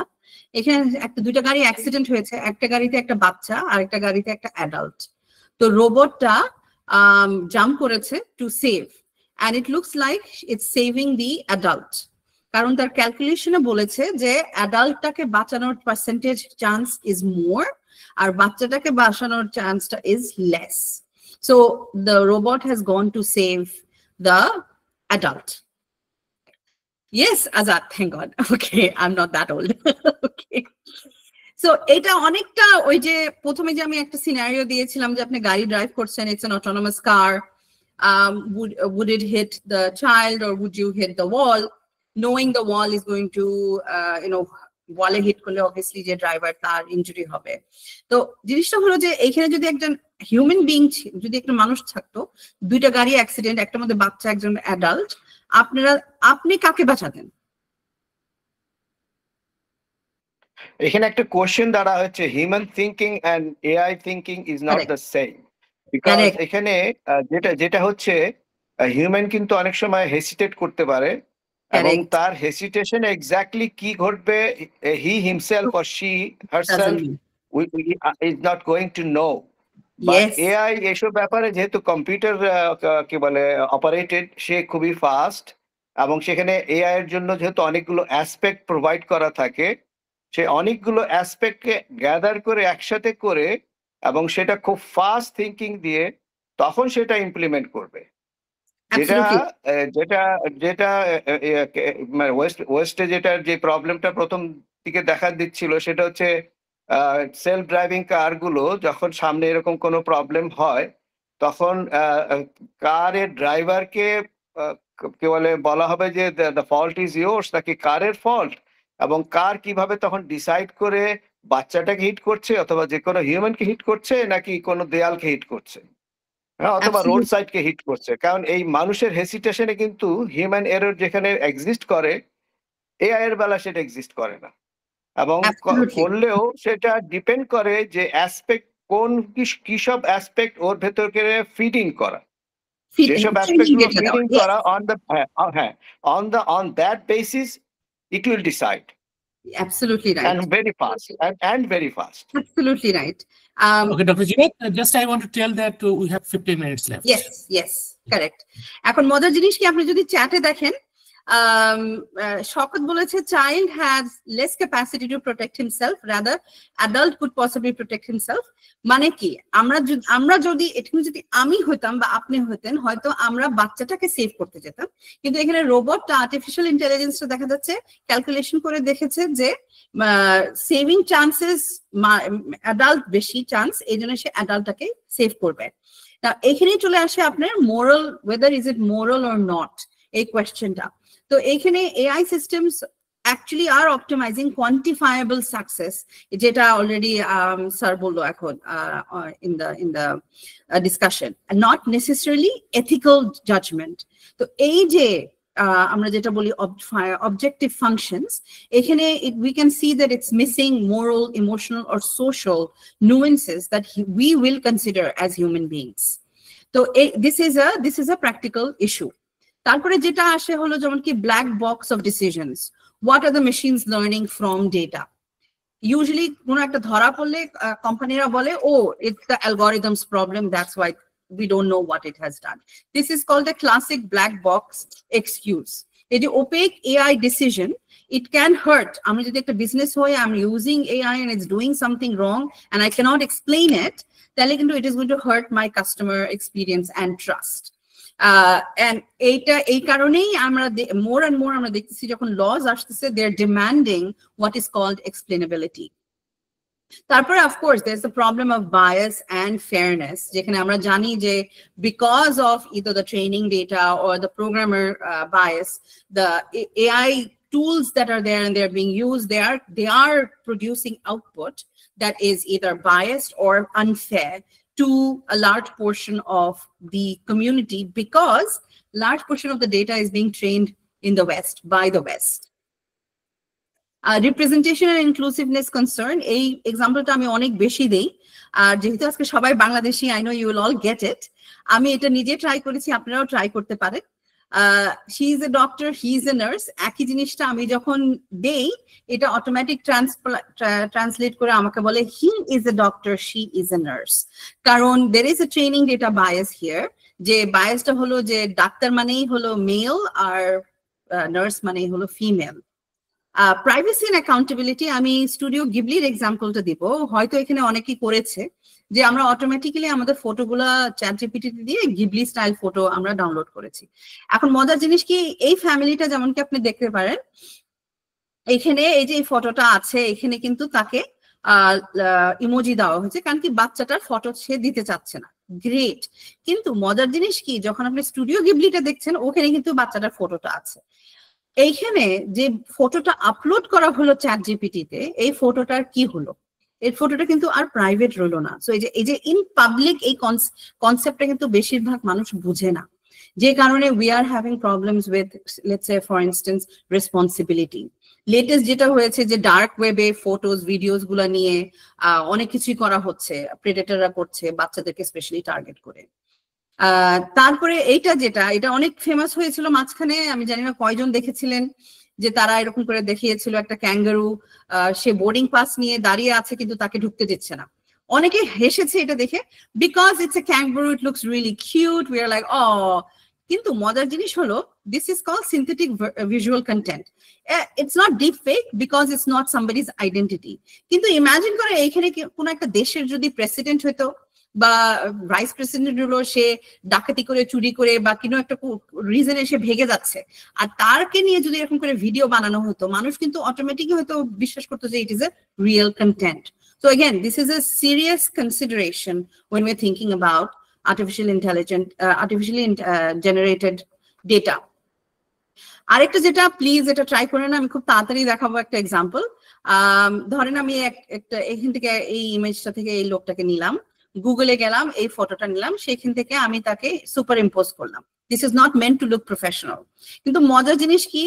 এখানে দুইটা গাড়ি অ্যাক্সিডেন্ট হয়েছে, একটা গাড়িতে একটা বাচ্চা আর একটা গাড়িতে একটা অ্যাডাল্ট। তো রোবটটা জাম্প করেছে to save, and it looks like it's saving the adult, কারণ তার ক্যালকুলেশনে বলেছে যে অ্যাডাল্টটাকে বাঁচানোর পার্সেন্টেজ চান্স ইজ মোর আর বাচ্চাটাকে বাঁচানোর চান্সটা is less. So the robot has gone to save the adult. Yes, Azad, thank God. Okay, I'm not that old. Okay. So এটা অনেকটা ওই যে প্রথমে যে আমি একটা সিনারিও দিয়েছিলাম যে আপনি গাড়ি ড্রাইভ করছেন, it's an autonomous car. Would it hit the child or would you hit the wall? Knowing the wall is going to ওয়ালে হিট করলে অবভিয়াসলি যে ড্রাইভার তার ইনজুরি হবে। তো জিনিসটা হলো যে এইখানে যদি একজন হিউম্যান বিং, যদি একটা মানুষ থাকতো, দুইটা গাড়ি অ্যাক্সিডেন্ট, একটার মধ্যে বাচ্চা একজন অ্যাডাল্ট, আপনি কাকে বাঁচাতেন? এখানে একটা কোশ্চেন দাঁড়া হচ্ছে, human thinking and AI thinking is not the same, because এখানে যেটা হচ্ছে হিউম্যান কিন্তু অনেক সময় হেসিটেট করতে পারে, এবং তার হেসিটেশন এক্স্যাক্টলি কি ঘটবে he himself or she herself is not going to know. But AI এসব ব্যাপারে যেহেতু কম্পিউটার কি বলে অপারেটেড, সে খুবই ফাস্ট, এবং সেখানে এআই এর জন্য যেহেতু অনেকগুলো অ্যাসপেক্ট প্রোভাইড করা থাকে, সে অনেকগুলো অ্যাসপেক্টকে গ্যাদার করে একসাথে করে এবং সেটা খুব ফাস্ট থিঙ্কিং দিয়ে তখন সেটা ইমপ্লিমেন্ট করবে। যেটা ওয়েস্টে যেটা যে প্রবলেমটা প্রথম দিকে দেখা দিচ্ছিল, সেটা হচ্ছে সেলফ ড্রাইভিং কার গুলো যখন সামনে এরকম কোনো প্রবলেম হয়, তখন কারের ড্রাইভারকে কি বলে বলা হবে যে দ্য ফল্ট ইজ ইয়োর্স, নাকি কারের ফল্ট, এবং কার কিভাবে তখন ডিসাইড করে বাচ্চাটাকে হিট করছে অথবা যে কোনো হিউম্যানকে হিট করছে নাকি কোনো দেয়ালকে হিট করছে, অথবা রোড সাইডকে হিট করছে। কারণ এই মানুষের হেসিটেশনে কিন্তু হিউম্যান এরর যেখানে এক্সিস্ট করে, এআই এর বেলা সেটা এক্সিস্ট করে না, এবং করলেও সেটা ডিপেন্ড করে যে অ্যাসপেক্ট কোন কি সব অ্যাসপেক্ট ওর ভেতরকে ফিডিং করা, যেসব অ্যাসপেক্ট ফিডিং করা on that basis it will decide. Absolutely right. And very fast. And very fast. Absolutely right. Okay, Dr. Jeanette, just I want to tell that we have 15 minutes left. Yes, correct. এখন মজার জিনিস কি, আপনি যদি চ্যাটে দেখেন, শকত বলেছে child has less capacity to protect himself, rather adult could possibly protect himself. মানে কি, আমরা যদি এটুকু যদি আমি হইতাম বা আপনি হইতেন, হয়তো আমরা বাচ্চাটাকে সেভ করতে যেতাম, কিন্তু এখানে রোবটটা আর্টিফিশিয়াল ইন্টেলিজেন্সটা দেখা যাচ্ছে ক্যালকুলেশন করে দেখেছে যে সেভিং চান্সেস অ্যাডাল্ট বেশি চান্স, এই জন্য সে অ্যাডাল্টটাকে সেভ করবে। না, এখানেই চলে আসে আপনার moral, whether is it moral or not, এই কোয়েশ্চেনটা। তো এইখানে AI systems actually are optimizing quantifiable success, যেটা already sir বললো এখন in the discussion, and not necessarily ethical judgment. তো এই যে আমরা যেটা বলি objective functions, এখানে we can see that it's missing moral, emotional or social nuances that we will consider as human beings. তো this is a practical issue. তারপরে যেটা আসে হলো যেমন কি black box of decisions. What are the machines learning from data? Usually কোনো একটা ধরা পড়লে কোম্পানিরা বলে, oh, it's the algorithm's problem, that's why we don't know what it has done. This is called the classic black box excuse. A opaque AI decision, it can hurt. আমি যদি একটা business হই, I'm using AI and it's doing something wrong and I cannot explain it, তাহলে কিন্তু it is going to hurt my customer experience and trust. And এই কারণেই আমরা more and more আমরা দেখতেছি যখন laws আসতেছে, they're demanding what is called explainability. তারপরে of course there's the problem of bias and fairness, যেখানে আমরা জানি যে because of either the training data or the programmer bias, the AI tools that are there and they're being used, they are producing output that is either biased or unfair to a large portion of the community, because large portion of the data is being trained in the West, by the West. Representation and inclusiveness concern, এই এক্সাম্পলটা আমি অনেক বেশি দেই, আর যেহেতু আজকে সবাই Bangladeshi, I know you will all get it. আমি এটা নিজে ট্রাই করেছি, আপনারাও ট্রাই করতে পারেন। she is a doctor, he is a nurse, একই জিনিসটা আমি যখন দেই, এটা অটোমেটিক ট্রান্সলেট করে আমাকে বলে he is a doctor, she is a nurse, কারণ there is a training data bias here, যে বায়াসটা হলো যে ডাক্তার মানেই হলো মেল আর নার্স মানেই হলো ফিমেল। প্রাইভেসি এন্ড অ্যাকাউন্টেবিলিটি, আমি স্টুডিও গিবলির এক্সাম্পলটা দিব, হয়তো এখানে অনেকেই করেছে যে আমরা অটোমেটিক্যালি আমাদের ফটোগুলা চ্যাটজিপিটি দিয়ে গিবলি স্টাইল ফটো আমরা ডাউনলোড করেছি। এখন মজার জিনিস কি, এই ফ্যামিলিটা যেমন কি আপনি দেখতে পারেন, এখানে এই যে ফটোটা আছে, এখানে কিন্তু তাকে ইমোজি দেওয়া হয়েছে, কারণ কি বাচ্চাটার ফটো সে দিতে চাচ্ছে না, গ্রেট। কিন্তু মজার জিনিস কি, যখন আপনি স্টুডিও গিবলিটা দেখছেন, ওখানে কিন্তু বাচ্চাটার ফটোটা আছে। এইখানে যে ফটোটা আপলোড করা হলো চ্যাট জিপিটিতে, এই ফটোটার কি হলো? এই ফটোটা কিন্তু আর প্রাইভেট রইলো না। সো এই যে ইন পাবলিক, এই কনসেপ্টটা কিন্তু বেশিরভাগ মানুষ বুঝে না, যে কারণে we are having problems with, let's say for instance, responsibility. Latest যেটা হয়েছে যে ডার্ক ওয়েবে ফটোজ ভিডিওস গুলা নিয়ে অনেক কিছুই করা হচ্ছে, প্রেডেটররা করছে বাচ্চাদেরকে স্পেশালি টার্গেট করে। তারপরে এটা অনেক ফেমাস হয়েছিল মাঝখানে, আমি জানি না কয়জন দেখেছিলেন, যে তারা এরকম করে দেখিয়েছিল একটা ক্যাঙ্গারু, সে বোর্ডিং পাস নিয়ে দাঁড়িয়ে আছে কিন্তু তাকে ঢুকতে দিচ্ছে না। অনেকে হেসেছে এটা দেখে, because it's a kangaroo, it looks really cute, we are like oh. কিন্তু মজার জিনিস হলো, this is called synthetic visual content. It's not deep fake because it's not somebody's identity. কিন্তু ইমাজিন করে এইখানে কোনো একটা দেশের যদি প্রেসিডেন্ট হইতো বা ভাইস প্রেসিডেন্ট হলো, সে ডাকাতি করে, চুরি করে বা কোনো একটা রিজনে সে ভেগে যাচ্ছে, আর তারকে নিয়ে যদি এরকম করে ভিডিও বানানো হতো, মানুষ কিন্তু অটোমেটিকলি হয়তো বিশ্বাস করতো যে it is a real content. So again, this is a serious consideration when we're thinking about artificially generated data. আরেকটা যেটা, প্লিজ এটা ট্রাই করেন, আমি খুব তাড়াতাড়ি দেখাবো একটা এক্সাম্পল। ধরেন আমি একটা এখান থেকে এই ইমেজটা থেকে এই লোকটাকে নিলাম, গুগলে গেলাম, এই ফটোটা নিলাম, সেখান থেকে আমি তাকে সুপার ইম্পোজ করলাম। This is not meant to look professional. কিন্তু মজার জিনিস কি,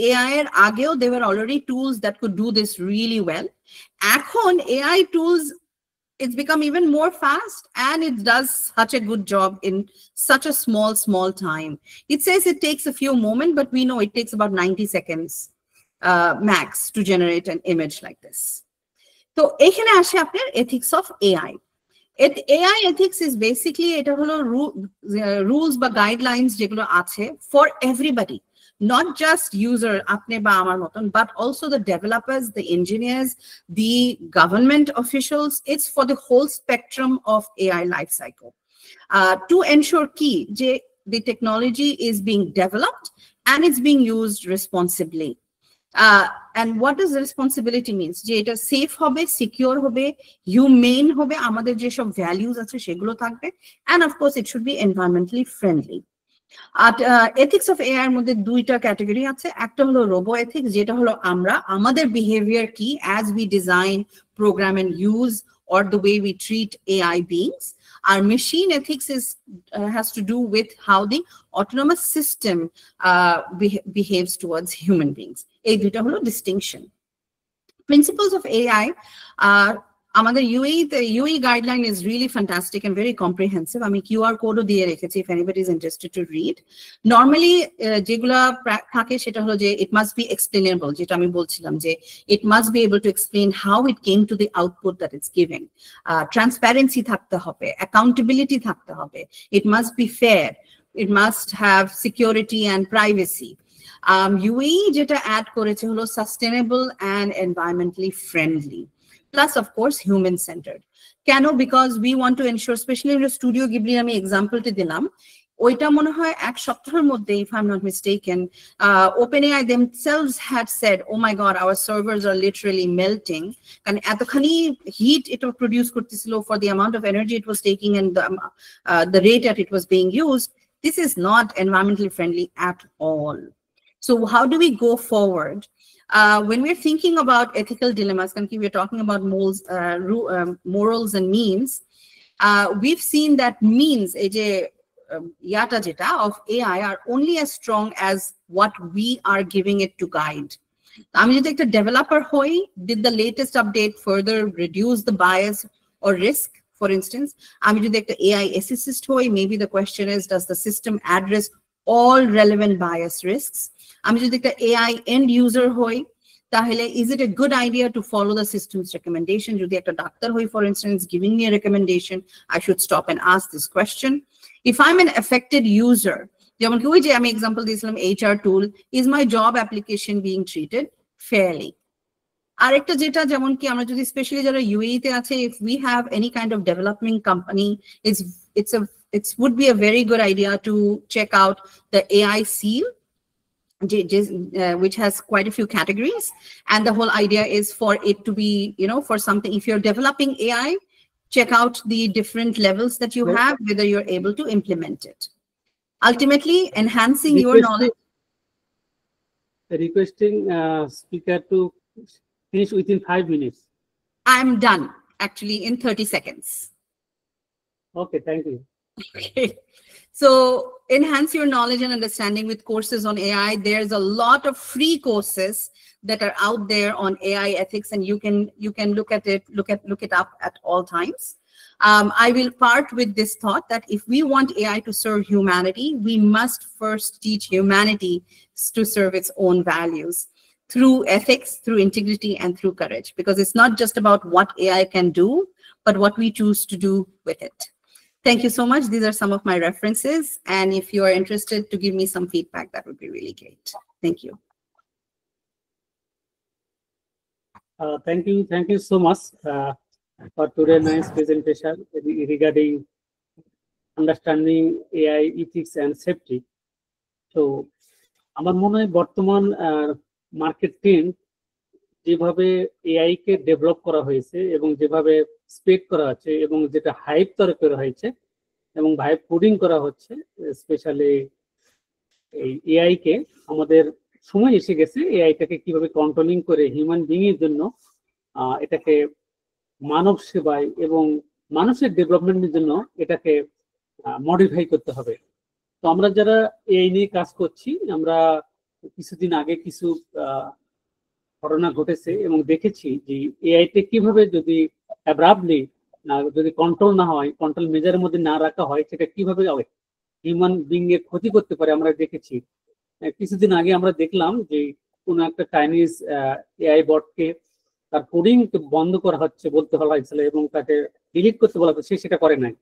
AI এর আগেও there were already tools that could do this really well. এখন AI tools, it's become even more fast and it does such a good job in such a small time. It says it takes a few moments, but we know it takes about 90 seconds max to generate an image like this. So এখানে আসে আপনার ethics of AI. AI ethics is basically এটা হলো rules বা guidelines যেগুলো আছে for everybody. Not just user, apne ba amar moton, but also the developers, the engineers, the government officials. It's for the whole spectrum of AI lifecycle. To ensure the technology is being developed and it's being used responsibly. And what does responsibility means? Je eta safe hobe, secure hobe, humane hobe, amader je sob values ache shegulo thakbe, and of course it should be environmentally friendly. Ethics of AI এর মধ্যে দুইটা category আছে। একটা হলো robo ethics, যেটা হলো আমরা আমাদের বিহেভিয়ার কি as we design, program and use, or the way we treat AI beings. Our machine ethics has to do with how the autonomous system behaves towards human beings. এই দুইটা হলো distinction. Principles of AI are আমাদের UAE guideline is really fantastic and very comprehensive. আমি QR code দিয়ে রেখেছি if anybody is interested to read. Normally যেগুলা থাকে সেটা হলো যে it must be explainable, যেটা আমি বলছিলাম যে it must be able to explain how it came to the output that it's giving. Transparency থাকতে হবে, accountability থাকতে হবে, it must be fair, it must have security and privacy. UAE যেটা add করেছে হলো sustainable and environmentally friendly. Plus, of course, human-centered. Keno? Because we want to ensure, especially in the Studio Ghibli, ami example te dilam. Oita mone hoy ek সপ্তাহের মধ্যে, if I'm not mistaken, OpenAI themselves had said, "Oh my God, our servers are literally melting." And etokhani heat it produce kortesilo for the amount of energy it was taking and the rate at it was being used. This is not environmentally friendly at all. So how do we go forward? When we're thinking about ethical dilemmas, we're talking about morals and means. We've seen that means of AI are only as strong as what we are giving it to guide. I mean, the developer did the latest update further reduce the bias or risk? For instance, I mean, the AI assist maybe the question is, does the system address all relevant bias risks? আমি যদি একটা AI end user হই, তাহলে is it a good idea to follow the system's recommendation? যদি একটা doctor হই, for instance, giving me a recommendation, I should stop and ask this question. If I'm an affected user, যেমন কি ওই যে আমি এক্সাম্পল দিয়েছিলাম HR tool, is my job application being treated fairly? আরেকটা যেটা যেমন কি আমরা যদি স্পেশালি যারা UAE তে আছে, if we have any kind of developing company, it would be a very good idea to check out the AI seal, which has quite a few categories, and the whole idea is for it to be, for something, if you're developing AI, check out the different levels that you have, whether you're able to implement it. Ultimately, enhancing your knowledge. requesting speaker to finish within 5 minutes. I'm done, actually, in 30 seconds. Okay, thank you. Okay. So enhance your knowledge and understanding with courses on AI. There's a lot of free courses that are out there on AI ethics, and you can look at it, look it up at all times. I will part with this thought that if we want AI to serve humanity, we must first teach humanity to serve its own values through ethics, through integrity, and through courage, because it's not just about what AI can do, but what we choose to do with it. Thank you so much. These are some of my references. And if you are interested to give me some feedback, that would be really great. Thank you. Thank you so much for today's nice presentation regarding understanding AI ethics and safety. So, আমার মনে হয় বর্তমান market trend যেভাবে AI কে develop করা হয়েছে এবং যেভাবে spec করা আছে এবং যেটা হাইপ তৈরি করা হয়েছে এবং হাইপ কোডিং করা হচ্ছে, স্পেশালি এই এআই কে আমাদের সময় এসে গেছে এআইটাকে কিভাবে কন্ট্রোলিং করে হিউম্যান বিং এর জন্য এটাকে মানব সেবায় এবং মানুষের ডেভেলপমেন্টের জন্য এটাকে মডিফাই করতে হবে। তো আমরা যারা এআই নিয়ে কাজ করছি, আমরা কিছুদিন আগে কিছু ঘটনা ঘটেছে এবং দেখেছি যে এআইতে কিভাবে যদি অ্যাব্রাপ্টলি যদি কন্ট্রোল না হয়, কন্ট্রোল মেজারের মধ্যে না রাখা হয়, সেটা কিভাবে হিউম্যান বিং এর ক্ষতি করতে পারে আমরা দেখেছি। কিছুদিন আগে আমরা দেখলাম যে কোনো একটা চাইনিজ এআই বটকে তার কোডিং বন্ধ করা হচ্ছে বলতে বলা হয়েছিল এবং তাকে ডিলিট করতে বলা হচ্ছে, সেটা করে নাই।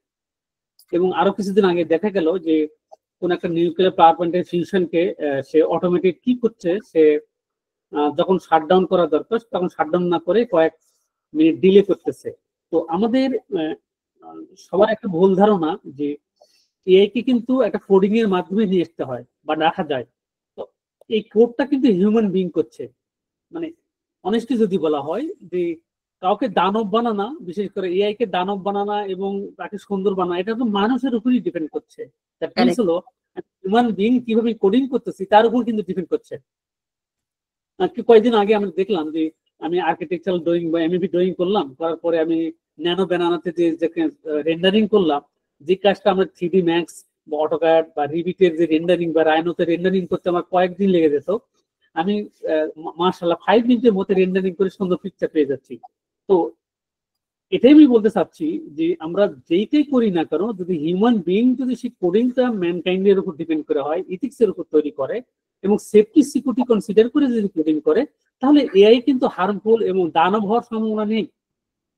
এবং আরো কিছুদিন আগে দেখা গেল যে কোন একটা নিউক্লিয়ার পাওয়ার প্ল্যান্টের ফিউশনকে সে অটোমেটিক কি করছে, সে যখন শাটডাউন করা দরকার তখন শাটডাউন না করে কয়েক মিনিট ডিলে করতেছে। তো আমাদের সবার একটা ভুল ধারণা যে এআই কে কিন্তু একটা কোডিং এর মাধ্যমে নিয়ে আসতে হয় বা রাখা যায়। তো এই কোডটা কিন্তু হিউম্যান বিং করছে। মানে অনেস্টলি যদি বলা হয় যে কাউকে দানব বানানা, বিশেষ করে এআই কে দানব বানানা এবং তাকে সুন্দর বানানো, এটা তো মানুষের উপরই ডিপেন্ড করছে। দ্যাট মিন্স হলো হিউম্যান বিং কিভাবে কোডিং করতেছি তার উপর কিন্তু ডিপেন্ড করছে। কয়েকদিন আগে আমি দেখলাম যে আমি আর্কিটেকচারাল ড্রয়িং বা এমএপি ড্রয়িং করলাম, করার পরে আমি ন্যানো ব্যানানাতে যে রেন্ডারিং করলাম, যে কাজটা আমরা 3D ম্যাক্স বা অটোক্যাড বা রিভিটের যে রেন্ডারিং বা রাইনোতে রেন্ডারিং করতে আমার কয়েকদিন লেগে যেত, আমি মাশাআল্লাহ 5 মিনিটের মধ্যে রেন্ডারিং করে সুন্দর পিকচার পেয়ে যাচ্ছি। তো এটাই আমি বলতে চাচ্ছি যে আমরা যেইটাই করি না কেন, যদি হিউম্যান বিং যদি সেই কোডিংটা ম্যানকাইন্ডের উপর ডিপেন্ড করে হয়, ইথিক্স এর উপর তৈরি করে এবং সেফটি সিকিউরিটি কনসিডার করে যদি কোডিং করে, তাহলে এআই কিন্তু হার্মফুল এবং দানব হওয়ার সম্ভাবনা নেই।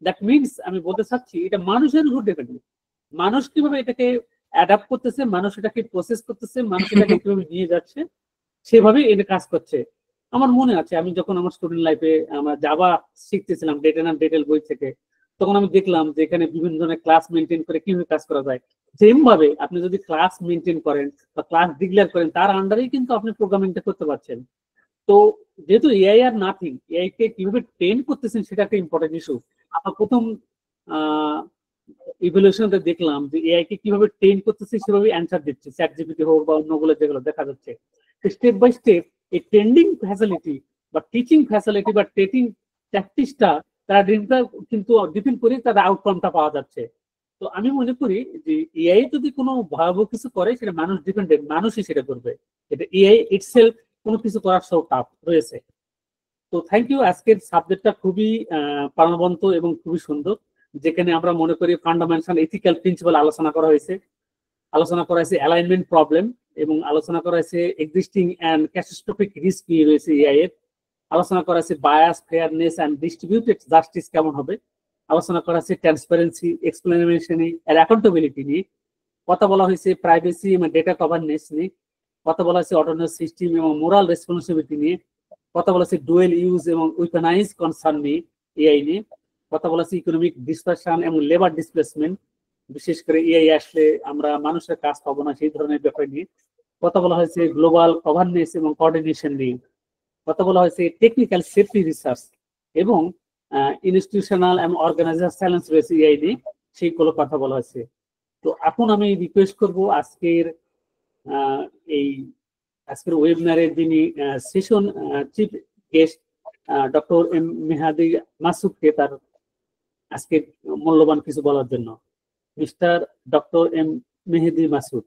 দ্যাট মিনস আমি বলতে চাচ্ছি এটা মানুষের উপর ডিপেন্ড। মানুষ কিভাবে এটাকে অ্যাডাপ্ট করতেছে, মানুষ এটাকে প্রসেস করতেছে, মানুষ এটাকে কিভাবে নিয়ে যাচ্ছে, সেভাবে এটা কাজ করছে। আমার মনে আছে আমি যখন আমার স্টুডেন্ট লাইফে আমরা জাভা শিখতেছিলাম ডেটেল অ্যান্ড ডেটেল বই থেকে, তখন আমি দেখলাম যে এখানে বিভিন্ন ধরনের ক্লাস মেনটেন করে কিভাবে কাজ করা যায়। সেম ভাবে আপনি যদি ক্লাস মেনটেন করেন বা ক্লাস ডিক্লেয়ার করেন, তার আন্ডারেই কিন্তু আপনি প্রোগ্রামিংটা করতে পারছেন। তো যেহেতু এআই আর নাথিং, এআই কে কিভাবে ট্রেন করতেছেন সেটা একটা ইম্পর্টেন্ট ইস্যু। আমরা প্রথম ইভলিউশনটা দেখলাম যে এআই কে কিভাবে ট্রেন করতেছে সেভাবে অ্যান্সার দিচ্ছে, চ্যাট জিপিটি হোক বা অন্যগুলো যেগুলো দেখা যাচ্ছে। স্টেপ বাই স্টেপ এই ট্রেন্ডিং ফ্যাসিলিটি বা টিচিং ফ্যাসিলিটি বা ট্রেনিং প্র্যাকটিসটা তারা কিন্তু ডিপেন্ড করে তাদের আউটকামটা পাওয়া যাচ্ছে। তো আমি মনে করি যে এআই যদি কোনো ভয়াবহ কিছু করে, সেটা মানুষ ডিপেন্ডেন্ট, মানুষই সেটা করবে। এটা এআই ইটসেলফ কোনো কিছু করার সব টাফ রয়েছে। তো থ্যাংক ইউ। আজকের সাবজেক্টটা খুবই প্রাণবন্ত এবং খুবই সুন্দর, যেখানে আমরা মনে করি ফান্ডামেন্টাল এথিক্যাল প্রিন্সিপাল আলোচনা করা হয়েছে, অ্যালাইনমেন্ট প্রবলেম, এবং আলোচনা করা হয়েছে এক্সিস্টিং অ্যান্ড ক্যাটাস্ট্রফিক রিস্ক নিয়ে রয়েছে এআই এর, আলোচনা করা হয়েছে bias, fairness and distributed justice কেমন হবে, আলোচনা করা হয়েছে ট্রান্সপারেন্সি, এক্সপ্লেনেশন আর অ্যাকাউন্টেবিলিটি নিয়ে, কথা বলা হয়েছে প্রাইভেসি এবং ডেটা গভর্নেন্স নিয়ে, কথা বলা হয়েছে অটোনমাস সিস্টেম এবং মোরাল রেসপন্সিবিলিটি নিয়ে, কথা বলা হয়েছে ডুয়েল ইউজ এবং উইপেনাইজ কনসার্ন নিয়ে এআই নিয়ে, কথা বলা হয়েছে ইকোনমিক ডিসপারশন এবং লেবার ডিসপ্লেসমেন্ট, বিশেষ করে এআই আসলে আমরা মানুষের কাজ পাবো না সেই ধরনের ব্যাপার নিয়ে, কথা বলা হয়েছে গ্লোবাল গভর্নেন্স এবং কোঅর্ডিনেশন নিয়ে, কথা বলা হয়েছে টেকনিক্যাল সেফটি রিসার্চ এবং ইনস্টিটিউশনাল এবং অর্গানাইজার চ্যালেঞ্জ রয়েছে এআই নিয়ে, সেইগুলো কথা বলা হয়েছে। তো এখন আমি রিকোয়েস্ট করব আজকের এই আজকের ওয়েবিনারের যিনি session chief guest doctor M Mehadi মাসুদকে তার আজকে মূল্যবান কিছু বলার জন্য। Mister doctor M Mehedi Masud.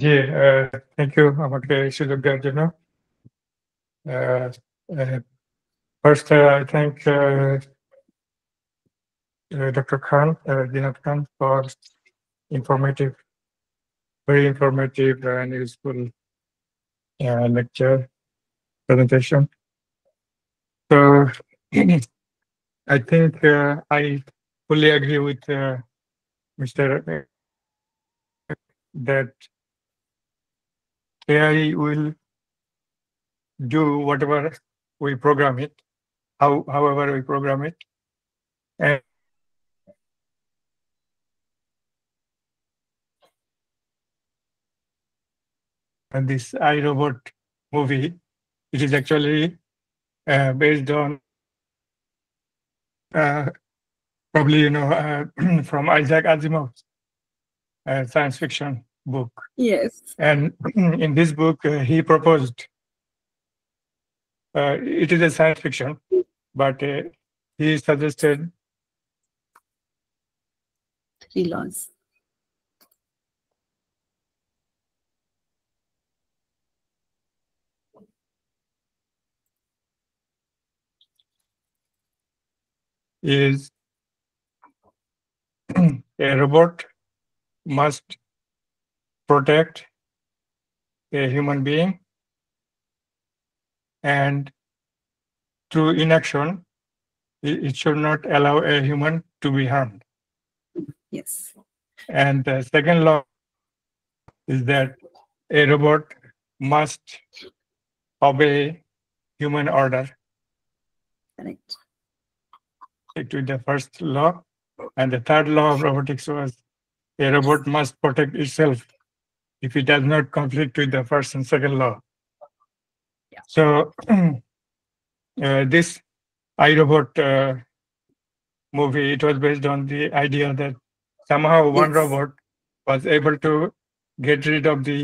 জি, থ্যাংক ইউ আমাকে সুযোগ দেওয়ার জন্য। First, I thank Dr. Khan, Jinat Khan, for very informative and useful lecture presentation. So, I think I fully agree with Mr. that AI will do whatever we program it, however we program it. And this iRobot movie, it is actually based on probably, you know, from Isaac Asimov's science fiction book. Yes. And in this book, he proposed, it is a science fiction, but he suggested 3 laws. Is a robot must protect a human being, and through inaction, it should not allow a human to be harmed. Yes. And the second law is that a robot must obey human order. Correct. To the first law. And the third law of robotics was a robot must protect itself if it does not conflict with the first and second law. Yeah. So this iRobot movie, it was based on the idea that somehow one robot was able to get rid of the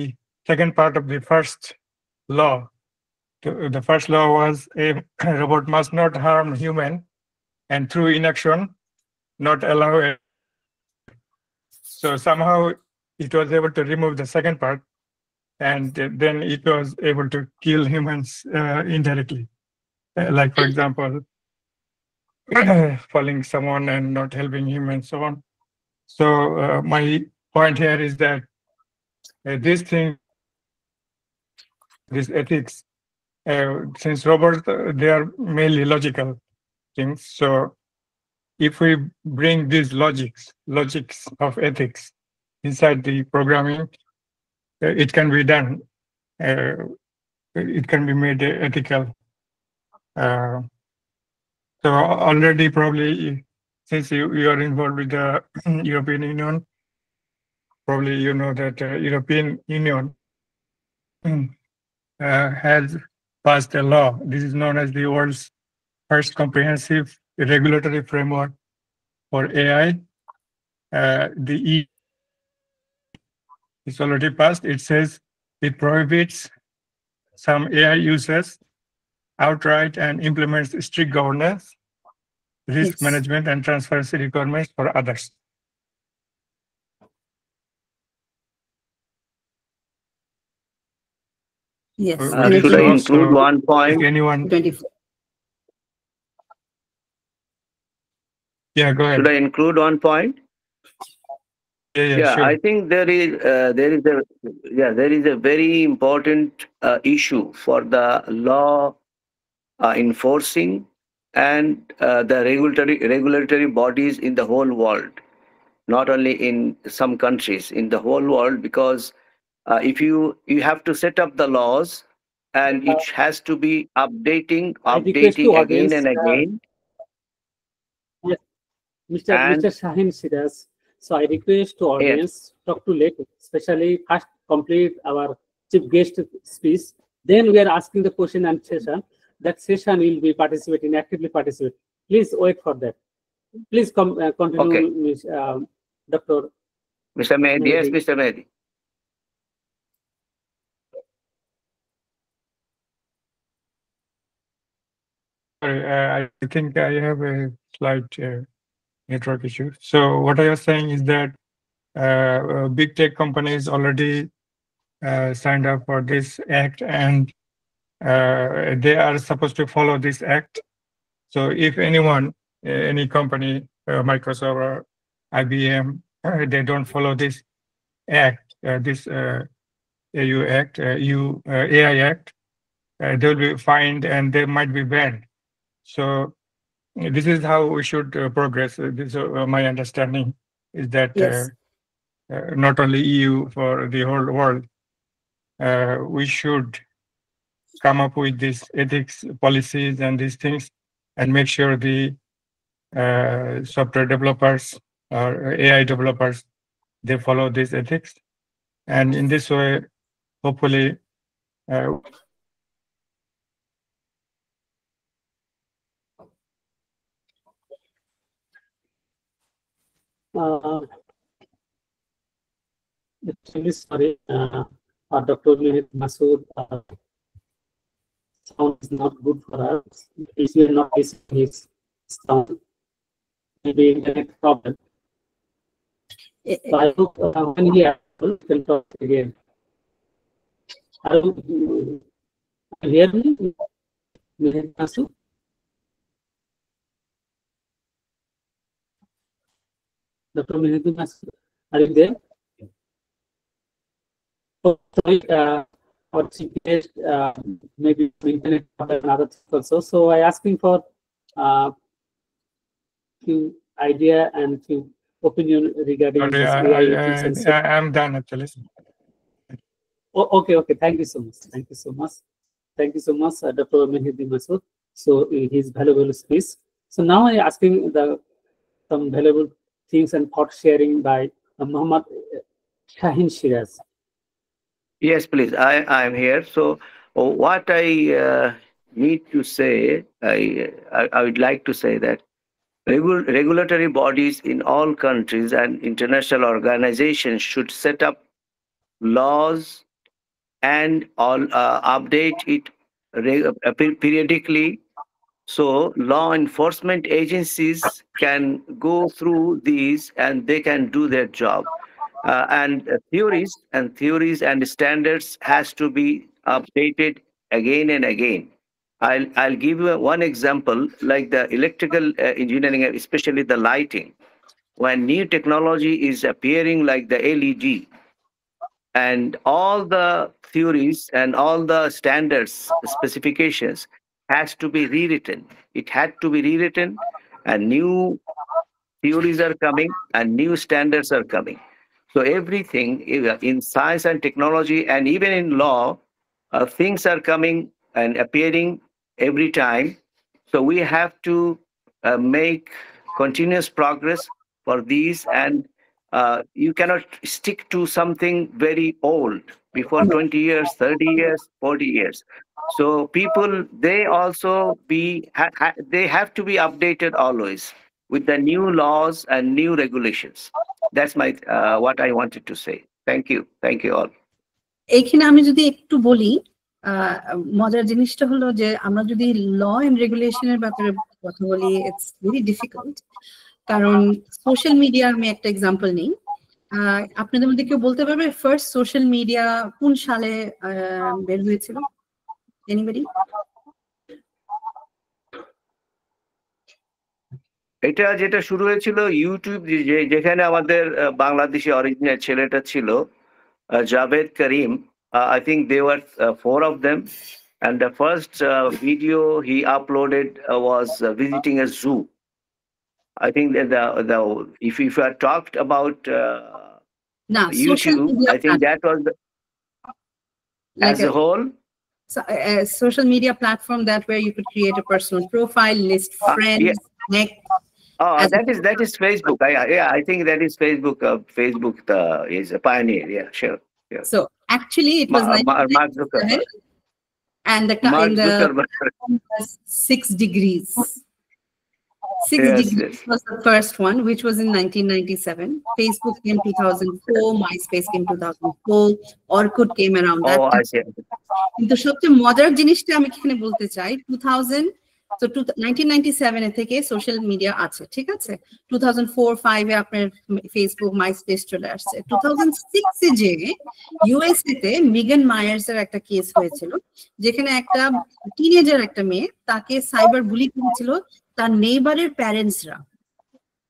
second part of the first law. The first law was a robot must not harm human, and through inaction, not allow it. So somehow it was able to remove the second part, and then it was able to kill humans indirectly. Like, for example, falling someone and not helping him and so on. So my point here is that this thing, this ethics, since robots, they are mainly logical things. So if we bring these logics of ethics inside the programming, it can be done. It can be made ethical. So already probably, since you are involved with the European Union, probably you know that European Union has passed a law. This is known as the world's first comprehensive regulatory framework for AI. The EU is already passed. It says it prohibits some AI uses outright and implements strict governance, risk management, and transparency requirements for others. Yes. Should I include one point? Anyone? 24. Yeah, go ahead. Should I include one point? Yeah, sure. I think there is a very important issue for the law enforcing and the regulatory bodies in the whole world, not only in some countries, in the whole world, because if you have to set up the laws, and it has to be updating again and again. Yes, Mr. Shahin Siraz. So I request to audience talk to later, especially first complete our chief guest speech. Then we are asking the question and session. That session will be actively participate. Please wait for that. Please continue, Dr. Mr. Mehdi, yes, Mr. Mehdi. Sorry, I think I have a slight network issue. So what I was saying is that big tech companies already signed up for this act, and they are supposed to follow this act. So if anyone, any company, Microsoft or IBM, they don't follow this act, this AU Act, AI Act, they will be fined and they might be banned. So this is how we should progress. This my understanding is that Yes. not only EU, for the whole world, we should come up with these ethics policies and these things and make sure the software developers or AI developers, they follow these ethics. And in this way, hopefully, Actually, sorry, Dr. Mehdi Masood, sound is not good for us. If you are not listening his sound, maybe internet problem. So I hope when he will can talk again. You hear me, Mehdi Masood? Dr. Mehdi Masood, are you there? Oh, sorry, or GPS, maybe internet and other things also. So I asking for few idea and few opinion regarding this AI ethics and safety. I'm done actually. Oh, okay. Thank you so much. Thank you so much. Thank you so much, Dr. Mehdi Masood. So his valuable speech. So now I'm asking some valuable things and thought sharing by Muhammad Shahin Shiraz. Yes, please. I am here. So what I need to say, I would like to say that regulatory bodies in all countries and international organizations should set up laws and update it periodically, so law enforcement agencies can go through these and they can do their job. And theories and standards has to be updated again and again. I'll give you one example, like the electrical engineering, especially the lighting. When new technology is appearing, like the LED, and all the theories and all the standards, specifications has to be rewritten. It had to be rewritten, and new theories are coming and new standards are coming. So everything in science and technology and even in law, things are coming and appearing every time. So we have to make continuous progress for these, and you cannot stick to something very old before 20 years, 30 years, 40 years. So people, they also they have to be updated always with the new laws and new regulations. That's my what I wanted to say. Thank you all. এখানে আমি যদি একটু বলি, মজার জিনিসটা হলো যে আমরা যদি ল এন্ড রেগুলেশনের ব্যাপারে কথা বলি, ইটস ভেরি ডিফিকাল্ট। কারণ সোশ্যাল মিডিয়া, আমি একটা এক্সাম্পল নিই, আপনাদের মধ্যে কেউ বলতে পারবে ফার্স্ট সোশ্যাল মিডিয়া কোন সালে বের হয়েছিল? এনিবডি? এটা যেটা শুরু হয়েছিল ইউটিউব, যেখানে আমাদের বাংলাদেশি অরিজিনাল ছেলেটা ছিল, Javed Karim. I think they were 4 of them, and the first video he uploaded was visiting a zoo. I think that if you are talked about YouTube, I think that was like as a whole. So, social media platform that where you could create a personal profile, list friends, connect. That is Facebook. I think that is Facebook. Facebook is a pioneer. Yeah, sure. Yeah. So actually, it was Mark Zuckerberg, and the 6 degrees. 6 Yes, degrees yes. was the first one, which was in 1997. Facebook came 2004, MySpace came 2004, Orkut came around that Oh, I time. see. কিন্তু সবচেয়ে মজার জিনিসটা আমি এখানে বলতে চাই 1997 থেকে social media আছে, ঠিক আছে? 2004-5 এ আপনার ফেসবুক, মাইস্পেস চলে আসছে। 2006 এ যে ইউএসএ তে মিগান মায়ার্স এর একটা কেস হয়েছিল, যেখানে একটা টিনেজার একটা মেয়ে, তাকে সাইবার বুলি করেছিল তার নেইবারের প্যারেন্টসরা।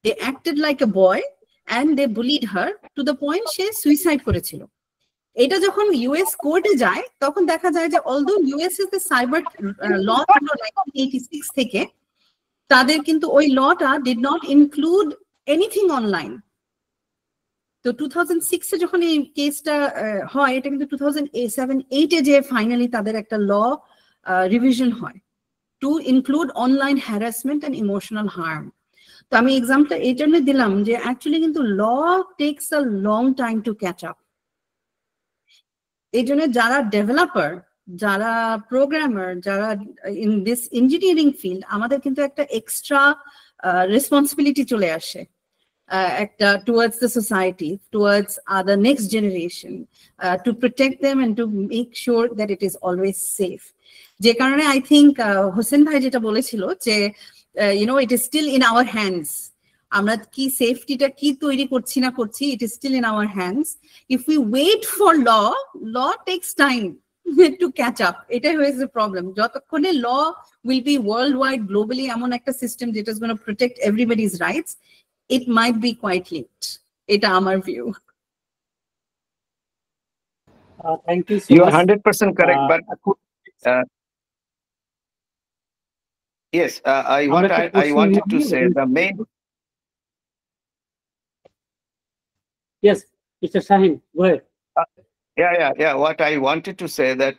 They acted like a boy and they bullied her to the point সে সুইসাইড করেছিল। এটা যখন ইউএস কোর্টে যায় তখন দেখা যায় যে অলদো ইউএস এর সাইবার ল ছিল 1986 থেকে, তাদের কিন্তু ওই লটা did not include anything online. তো 2006 এ যখন এই কেসটা হয়, এটা কিন্তু 2007-8 এ যে ফাইনালি তাদের একটা ল রিভিশন হয় to include online harassment and emotional harm. তো আমি এক্সাম্পলটা এই জন্য দিলাম যে অ্যাকচুয়ালি কিন্তু law takes a long time to catch up. এই জন্য যারা ডেভেলপার, যারা প্রোগ্রামার, যারা ইন দিস ইঞ্জিনিয়ারিং ফিল্ড, আমাদের কিন্তু একটা এক্সট্রা রেসপন্সিবিলিটি চলে আসে একটা towards the society, towards the next generation, to protect them and to make sure that it is always safe. যে কারণে আই থিঙ্ক হোসেন ভাই যেটা বলেছিল যে it is still in our hands, আমরা কি সেফটিটা কি তৈরি করছি না করছি, it is still in our hands. If we wait for law takes time to catch up. এটাই হয়েছে প্রবলেম। যতক্ষণে law will be world wide globally এমন একটা সিস্টেম যেটা is gonna protect everybody's rights, it might be quite late. এটা আমার view. Thank you so You much. are 100% correct, but yes, I wanted to say the main. Yes, Mr. Shahin, go ahead. Yeah. What I wanted to say that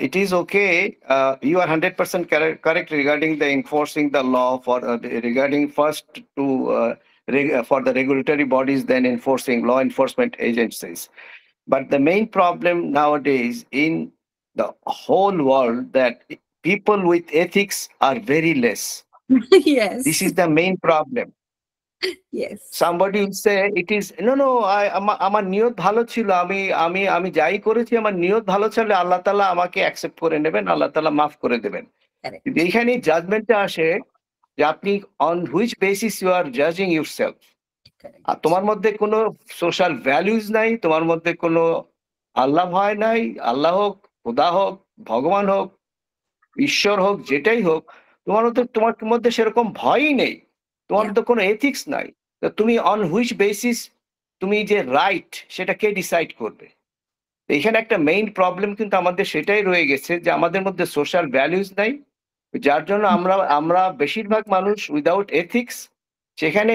it is okay. You are 100% correct regarding the enforcing the law for regarding first to for the regulatory bodies, then enforcing law enforcement agencies. But the main problem nowadays in the whole world that people with ethics are very less. Yes. This is the main problem. Yes. Somebody will say it is no আমার নিয়ত ভালো ছিল, আমি যাই করেছি আমার নিয়ত ভালো ছিল, আল্লাহ তাআলা আমাকে অ্যাকসেপ্ট করে নেবেন, আল্লাহ তাআলা মাফ করে দেবেন। কিন্তু এখানে জাজমেন্টটা আসে যে আপনি on which basis you are জাজিং ইউরসেলফ। আর তোমার মধ্যে কোনো সোশ্যাল ভ্যালুজ নাই, তোমার মধ্যে কোনো আল্লাহ ভয় নাই, আল্লাহ হোক, খোদা হোক, ভগবান হোক, ঈশ্বর হোক, যেটাই হোক, তোমার মধ্যে সেরকম ভয়ই নেই, তোমার তো কোনো এথিক্স নাই। তুমি অন হুইচ বেসিস তুমি যে রাইট সেটা কে ডিসাইড করবে? এখানে একটা মেইন প্রবলেম কিন্তু আমাদের সেটাই রয়ে গেছে যে আমাদের মধ্যে সোশ্যাল ভ্যালুজ নাই, যার জন্য আমরা বেশিরভাগ মানুষ উইদাউট এথিক্স, যেখানে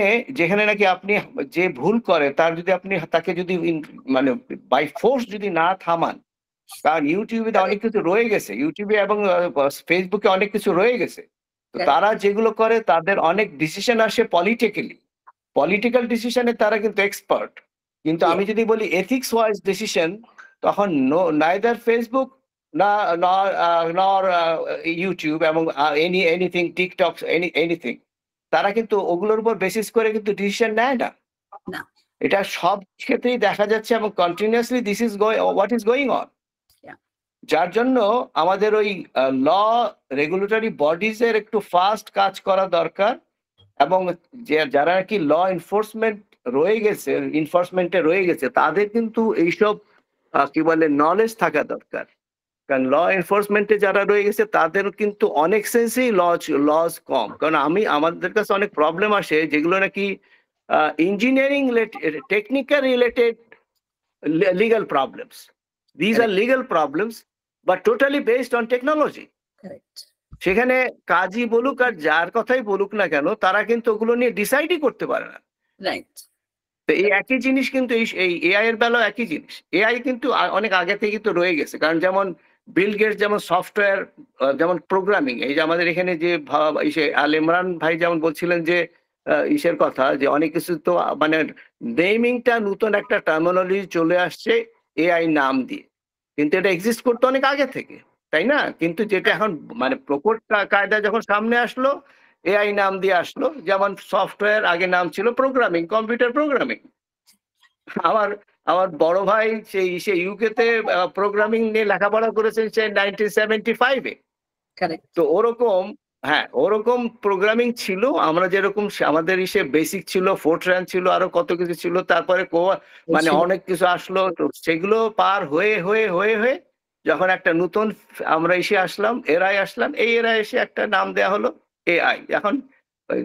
নাকি আপনি যে ভুল করে তার যদি আপনি তাকে যদি মানে বাই ফোর্স যদি না থামান, কারণ ইউটিউবে অনেক কিছু রয়ে গেছে, ইউটিউবে এবং ফেসবুকে অনেক কিছু রয়ে গেছে, তো তারা যেগুলো করে তাদের অনেক ডিসিশন আসে পলিটিক্যাল ডিসিশনে তারা কিন্তু এক্সপার্ট। কিন্তু আমি যদি বলি এথিক্স ওয়াইজ ডিসিশন, তখন নাইদার ফেসবুক নর ইউটিউব এবং এনিথিং টিকটক এনিথিং, তারা কিন্তু ওগুলোর উপর বেসিস করে কিন্তু ডিসিশন নেয় না। এটা সব ক্ষেত্রেই দেখা যাচ্ছে এবং continuously this is what is going on. যার জন্য আমাদের ওই ল রেগুলেটরি বডিজ এর একটু ফাস্ট কাজ করা দরকার, এবং যারা কি ল এনফোর্সমেন্টে রয়ে গেছে তাদের কিন্তু এইসব কি বলে নলেজ থাকা দরকার। কারণ ল এনফোর্সমেন্টে যারা রয়ে গেছে তাদের কিন্তু অনেক সেন্সেই লজ কম। কারণ আমাদের কাছে অনেক প্রবলেম আসে যেগুলো নাকি engineering technical related legal problems. These are legal problems, but totally based on technology. সেখানে কাজী বলুক আর যার কথাই বলুক না কেন, তারা কিন্তু ওগুলো নিয়ে ডিসাইডই করতে পারে না। রাইট। তো এই একই জিনিস কিন্তু এই এআই এর বেলাও একই জিনিস। এআই কিন্তু অনেক আগে থেকে তো রয়ে গেছে, কারণ যেমন বিল গেটস যেমন সফটওয়্যার, যেমন প্রোগ্রামিং, এই যে আমাদের এখানে যে আল ইমরান ভাই যেমন বলছিলেন যে ইসের কথা, যে অনেক কিছু তো মানে নেমিংটা নতুন একটা টার্মিনোলজি চলে আসছে এআই নাম দিয়ে, কিন্তু এটা এক্সিস্ট করতে অনেক আগে থেকে, তাই না? কিন্তু যেটা এখন মানে প্রকট কায়দা যখন সামনে আসলো, এআই নাম দিয়ে আসলো। যেমন সফটওয়্যার আগে নাম ছিল প্রোগ্রামিং, কম্পিউটার প্রোগ্রামিং। আমার বড় ভাই সে ইউকেতে প্রোগ্রামিং নিয়ে লেখাপড়া করেছেন সে 1975-এ। তো ওরকম প্রোগ্রামিং ছিল। আমরা যেরকম আমাদের বেসিক ছিল, ফোর্ট্রান ছিল, আরো কত কিছু ছিল, তারপরে মানে অনেক কিছু আসলো। তো সেগুলো পার হয়ে হয়ে হয়ে হয়ে যখন একটা নতুন আমরা আসলাম, এরাই আসলাম, এই এরাই এসে একটা নাম দেয়া হলো এআই। এখন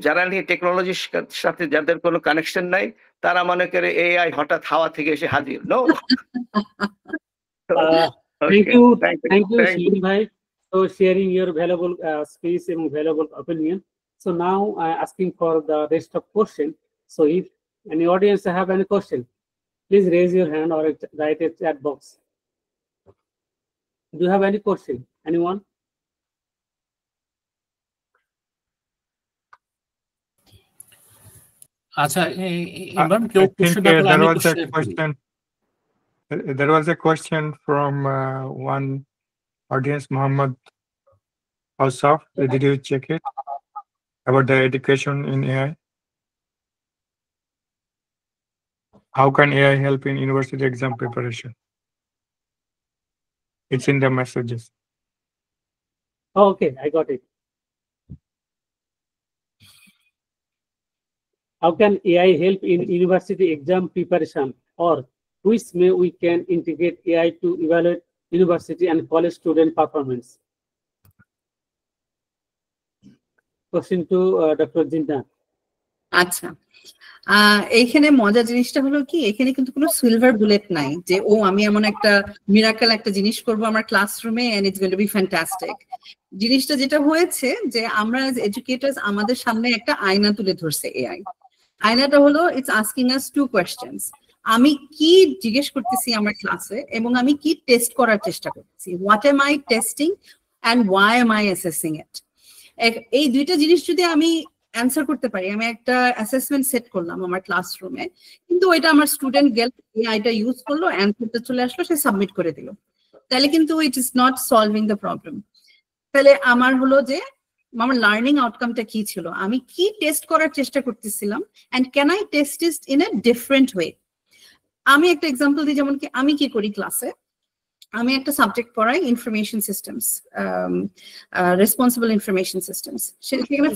যারা নিয়ে টেকনোলজির সাথে যাদের কোনো কানেকশন নাই তারা মনে করে এআই হঠাৎ হাওয়া থেকে এসে হাজির। No. Thank you, Shirin bhai, for sharing your valuable space and valuable opinion. So now I'm asking for the rest of question. So if any audience have any question, please raise your hand or write a chat box. Do you have any question? Anyone? আচ্ছা, there was a question from one audience, Muhammad Asaf. Did you check it about the education in AI? How can AI help in university exam preparation? It's in the messages. Oh, okay, I got it. How can AI help in university exam preparation, or which way we can integrate AI to evaluate university and college student performance? Question to Dr. Jinda. আচ্ছা, এইখানে মজার জিনিসটা হলো কি, এখানে কিন্তু কোনো silver bullet নাই যে ও আমি এমন একটা মিরাকেল একটা জিনিস করব আমার ক্লাসরুমে and it's going to be fantastic. জিনিসটা যেটা হয়েছে যে আমরা অ্যাজ এডুকেটরস আমাদের সামনে একটা আয়না তুলে ধরছে এআই। আয়নাটা হলো it's asking us to questions. আমি কি জিজ্ঞেস করতেছি আমার ক্লাসে এবং আমি কি টেস্ট করার চেষ্টা করতেছি, what am I testing and why am I assessing it. এই দুইটা জিনিস যদি আমি অ্যান্সার করতে পারি, আমি একটা অ্যাসেসমেন্ট সেট করলাম আমার ক্লাসরুমে, কিন্তু ওইটা আমার স্টুডেন্ট গেল এআইটা ইউজ করলো, অ্যান্সারটা চলে আসলো, সে সাবমিট করে দিল, তাহলে কিন্তু ইট is not solving the problem. তাহলে আমার হলো যে আমার লার্নিং আউটকামটা কি ছিল, আমি কি টেস্ট করার চেষ্টা করতেছিলাম, and can I test it in a different way. আমি একটা এক্সাম্পল দিই, যেমন কি আমি কি করি ক্লাসে, আমি একটা সাবজেক্ট পড়াই information systems, responsible information systems. সেখানে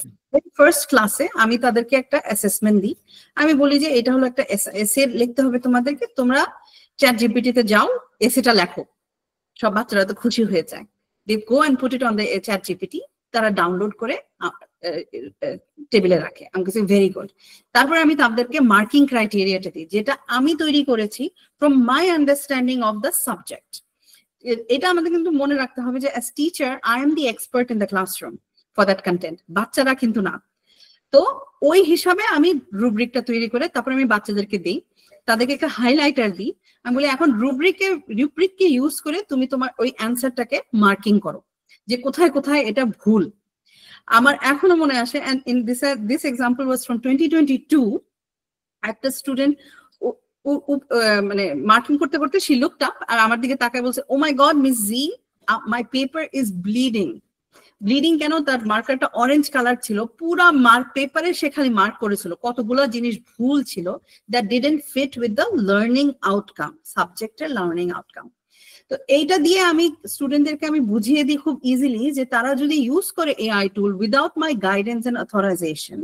ফার্স্ট ক্লাসে আমি তাদেরকে একটা অ্যাসেসমেন্ট দিই। আমি বলি যে এটা হলো একটা এসে লিখতে হবে তোমাদেরকে, তোমরা চ্যাট জিপিটিতে যাও, এসেটা লেখো। সব বাচ্চারা তো খুশি হয়ে যায়, they go and put it on the ChatGPT, তারা ডাউনলোড করে টেবিলে রাখে। আমি কিছু ভেরি গুড। তারপরে আমি তাদেরকে মার্কিং ক্রাইটেরিয়াটা দিই, যেটা আমি তৈরি করেছি from my understanding of the subject. এটা আমাদের কিন্তু মনে রাখতে হবে যে as teacher I am the expert in the classroom for that content, বাচ্চারা কিন্তু না। তো ওই হিসাবে আমি রুব্রিকটা তৈরি করে তারপরে আমি বাচ্চাদেরকে দিই, তাদেরকে একটা হাইলাইটার দিই। আমি বলি এখন রুব্রিককে ইউজ করে তুমি তোমার ওই অ্যান্সারটাকে মার্কিং করো যে কোথায় কোথায় এটা ভুল। আমার এখনো মনে আসে, and in this example was from 2022, একটা স্টুডেন্ট মানে মার্কিং করতে করতে she looked up আর আমার দিকে তাকায় বলছে, oh my god Miss Z, my paper is bleeding. Bleeding কেন? তার মার্কারটা অরেঞ্জ কালার ছিল, পুরা পেপারে সে খালি মার্ক করেছিল, কতগুলো জিনিস ভুল ছিল that didn't fit with the learning outcome, সাবজেক্টের লার্নিং আউটকাম। তো এইটা দিয়ে আমি স্টুডেন্টদেরকে আমি বুঝিয়ে দিই খুব ইজিলি যে তারা যদি ইউজ করে AI tool without my guidance and authorization,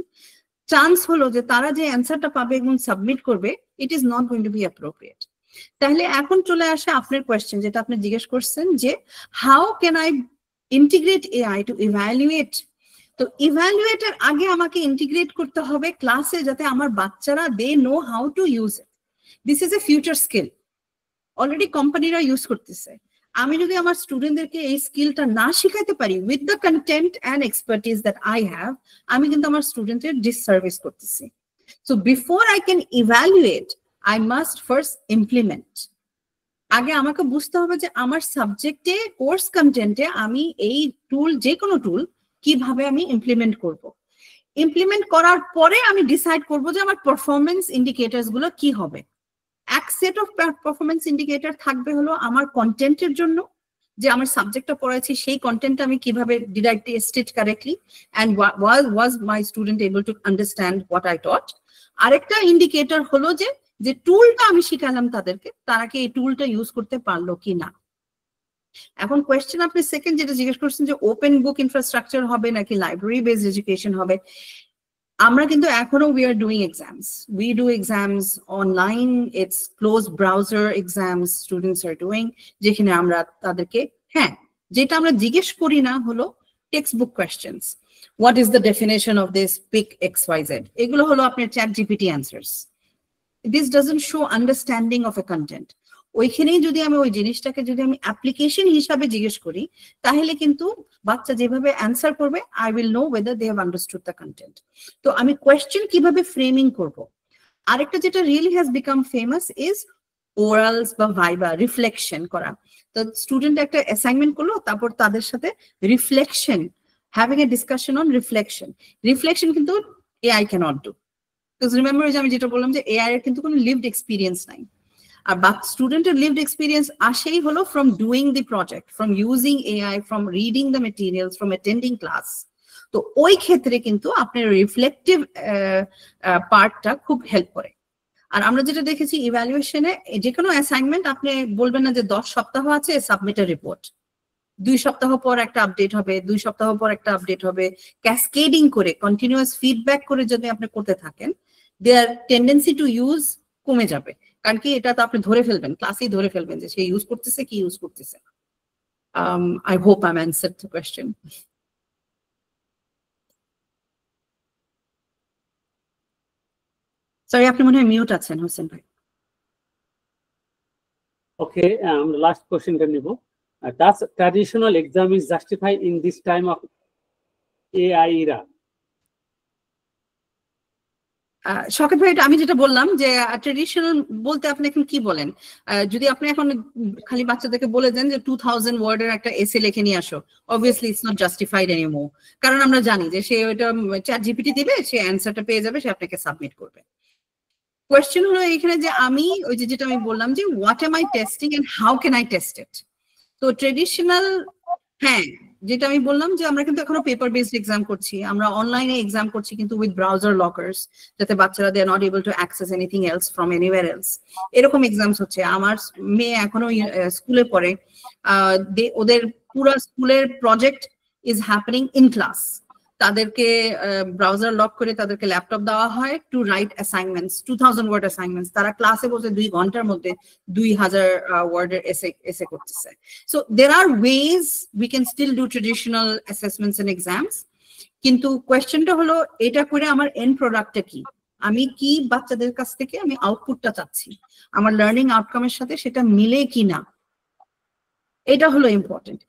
chance হলো যে তারা যে অ্যান্সারটা পাবে এবং সাবমিট করবে, it is not going to be appropriate. তাহলে এখন চলে আসে আপনার কোয়েশ্চেন, যেটা আপনি জিজ্ঞেস করছেন যে how can I integrate AI to evaluate. তো ইভ্যালুয়েটের আগে আমাকে ইন্টিগ্রেট করতে হবে ক্লাসে, যাতে আমার বাচ্চারা they know how to use it. This is a future skill, already কোম্পানিরা ইউজ করতেছে। আমি যদি আমার স্টুডেন্টদেরকে এই স্কিলটা না শিখাইতে পারি with the content and expertise that I have, আমি কিন্তু আমার স্টুডেন্টের ডিসসার্ভিস করতেছি। So before I can evaluate, I must first implement. আগে আমাকে বুঝতে হবে যে আমার সাবজেক্টে, কোর্স কন্টেন্টে আমি এই টুল, যে কোনো টুল কিভাবে আমি ইমপ্লিমেন্ট করব। ইমপ্লিমেন্ট করার পরে আমি ডিসাইড করব যে আমার পারফরমেন্স ইন্ডিকেটরস গুলো কি হবে। এক সেট অফ পারফরমেন্স ইন্ডিকেটর থাকবে হলো আমার কন্টেন্টের জন্য, যে আমার সাবজেক্টটা পড়াচ্ছি সেই কন্টেন্টটা আমি কিভাবে did I test it correctly and was my student able to understand what I taught. আরেকটা ইন্ডিকেটর হলো যে টুলটা আমি শিখালাম তাদেরকে, তারা কি এই টুলটা ইউজ করতে পারলো কি না। এখন কোয়েশ্চেন আপনি সেকেন্ড যেটা জিজ্ঞেস করছেন যে ওপেন বুক ইনফ্রাস্ট্রাকচার হবে নাকি লাইব্রেরি বেসড এডুকেশন হবে, আমরা কিন্তু এখনো we are doing exams, we do exams online, it's close browser exams students are doing, যেখানে আমরা তাদেরকে হ্যাঁ যেটা আমরা জিজ্ঞেস করি না হলো text book questions, what is the definition of this, pick XYZ, এগুলো হলো আপনার chat GPT answers. This doesn't show understanding of a content. ওইখানেই যদি আমি ওই জিনিসটাকে যদি আমি অ্যাপ্লিকেশন হিসাবে জিজ্ঞেস করি তাহলে কিন্তু বাচ্চা যেভাবে অ্যান্সার করবে I will know whether they have understood the content. তো আমি কোয়েশ্চেন কিভাবে ফ্রেমিং করব। আরেকটা যেটা really has become famous is orals বা ভাইবা, রিফ্লেকশন করা। তো স্টুডেন্ট একটা অ্যাসাইনমেন্ট করলো, তারপর তাদের সাথে reflection, having a discussion on reflection. Reflection কিন্তু AI cannot do, because remember যে আমি যেটা বললাম যে এআই এর কিন্তু কোনো লিভড এক্সপিরিয়েন্স নাই। আর স্টুডেন্টের লিভড এক্সপিরিয়েন্স আসেই হলো from doing the project, from using AI, from reading the materials, from attending class. তো ওই ক্ষেত্রে কিন্তু আপনার রিফ্লেকটিভ পার্টটা খুব হেল্প করে। আর আমরা যেটা দেখেছি ইভ্যালুয়েশনে, যে কোনো অ্যাসাইনমেন্ট আপনি বলবেন না যে 10 সপ্তাহ আছে সাবমিটের রিপোর্ট, 2 সপ্তাহ পর একটা আপডেট হবে, 2 সপ্তাহ পর একটা আপডেট হবে, ক্যাসকেডিং করে কন্টিনিউয়াস ফিডব্যাক করে যদি আপনি করতে থাকেন, দেয়ার টেন্ডেন্সি টু ইউজ কমে যাবে। কারণ কি এটা তো আপনি ধরে ফেলবেন, ক্লাসেই ধরে ফেলবেন যে সে ইউজ করতেছে কি ইউজ করতেছে। I hope I'm answered the question. Sorry, আপনি মনে হয় মিউট আছেন হোসেন ভাই। Okay, last question can you does traditional exam is justified in this time of AI era? Shawkat ভাই, আমি যেটা বললাম যে ট্রেডিশনাল বলতে আপনি এখন কি বলেন, যদি আপনি এখন খালি বাচ্চাদেরকে বলে দেন যে 2000 ওয়ার্ডের একটা এসে লিখে নিয়ে আসো, obviously it's not justified anymore. কারণ আমরা জানি যে সে ওইটা চ্যাট জিপিটি দিবে, সে অ্যান্সারটা পেয়ে যাবে, সে আপনাকে সাবমিট করবে। কোয়েশ্চেন হলো এখানে যে আমি ওই যেটা আমি বললাম যে what am I testing and how can I test it. তো ট্রেডিশনাল, হ্যাঁ যেটা আমি বললাম যে আমরা কিন্তু এখনো পেপার বেসড এক্সাম করছি, আমরা অনলাইনে এক্সাম করছি কিন্তু উইথ ব্রাউজার লকার্স, যাতে বাচ্চারা they are not able to access anything else from anywhere else. এরকম এক্সামস হচ্ছে। আমার মেয়ে এখনো স্কুলে পড়ে, ওদের পুরো স্কুলের project is happening in class. তাদেরকে ব্রাউজার লক করে তাদেরকে ল্যাপটপ দেওয়া হয় to write assignments, 2000 word assignments. তারা ক্লাসে বসে 2 ঘন্টার মধ্যে 2000 ওয়ার্ডের এসে করতেছে। So there are ways we can still do traditional assessments and exams, কিন্তু কোয়েশ্চেনটা হলো এটা করে আমার এন্ড প্রোডাক্টটা কি, আমি কি বাচ্চাদের কাছ থেকে আমি আউটপুটটা চাচ্ছি, আমার লার্নিং আউটকামের সাথে সেটা মিলে কি না, এটা হলো ইম্পর্টেন্ট।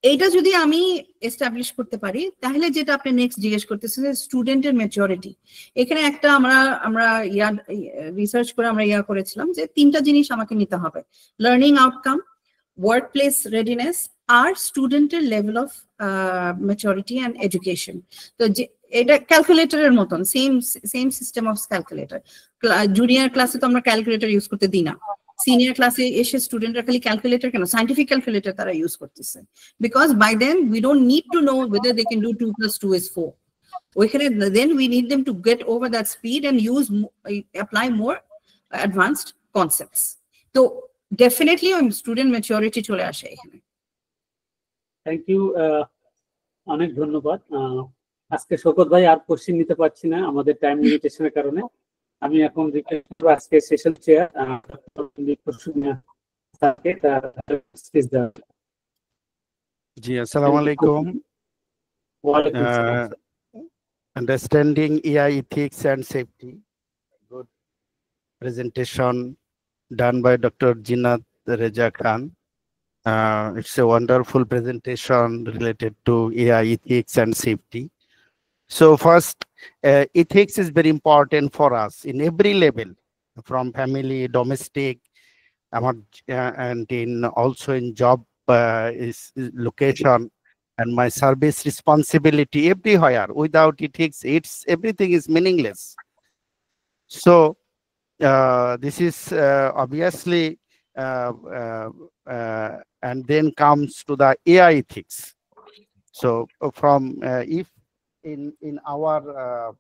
এইটা যদি আমি এস্টাবলিশ করতে পারি তাহলে যেটা আপনি নেক্সট জিজ্ঞেস করতেছেন স্টুডেন্টের ম্যাচুরিটি, এখানে একটা আমরা রিসার্চ করে আমরা করেছিলাম যে 3টা জিনিস আমাকে নিতে হবে, learning outcome, workplace readiness, আর স্টুডেন্টের level of maturity and education. তো যে এটা ক্যালকুলেটরের মতন, same system of calculator. Junior ক্লাসে তো আমরা ক্যালকুলেটর ইউজ করতে দিই না, সিনিয়র ক্লাসে এসে স্টুডেন্টরা খালি ক্যালকুলেটর কেন, সাইন্টিফিক ক্যালকুলেটর তারা ইউজ করতেছে, because by then we don't need to know whether they can do 2 + 2 is 4. ওইখানে then we need them to get over that speed and apply more advanced concepts. তো definitely student maturity চলে আসে এখানে। Thank you, অনেক ধন্যবাদ। আজকে শওকত ভাই আর question নিতে পারছি না আমাদের টাইম লিমিটেশনের কারণে। আমি এখন রিকোয়েস্ট করব আজকে সেশন চেয়ার জি আসসালামু আলাইকুম। Understanding AI ethics and safety, good presentation done by Dr. Jinat Reza Khan. It's a wonderful presentation related to AI ethics and safety. So first, ethics is very important for us in every level, from family, domestic, and also in job location, and my service responsibility everywhere. Without ethics, everything is meaningless. So this is obviously and then comes to the AI ethics. So from if in our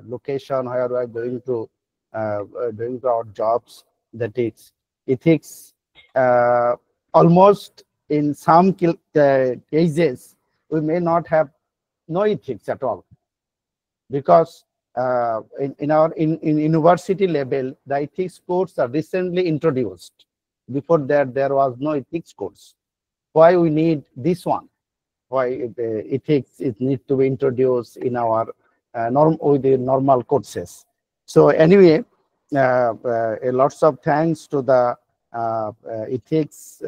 location where we are going to our jobs, that is ethics, almost in some cases we may not have no ethics at all, because in university level the ethics course are recently introduced. Before that there was no ethics course. Why we need this one? Why ethics it needs to be introduced in our with the normal courses. So anyway, lots of thanks to the ethics,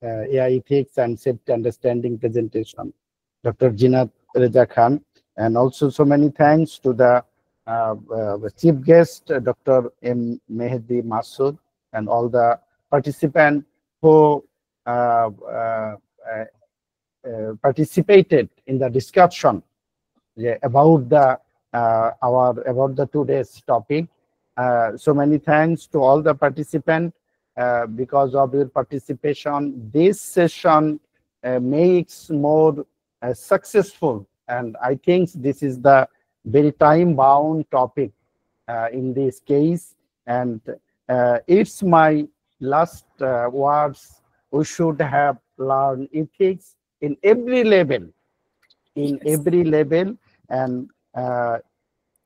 AI ethics and safety understanding presentation, Dr. Jinath Reza Khan, and also so many thanks to the chief guest, Dr. M. Mehdi Masood, and all the participants who participated in the discussion about the about the today's topic. So many thanks to all the participants. Because of your participation, this session makes more successful, and I think this is the very time-bound topic in this case, and it's my last words. We should have learned ethics in every level, and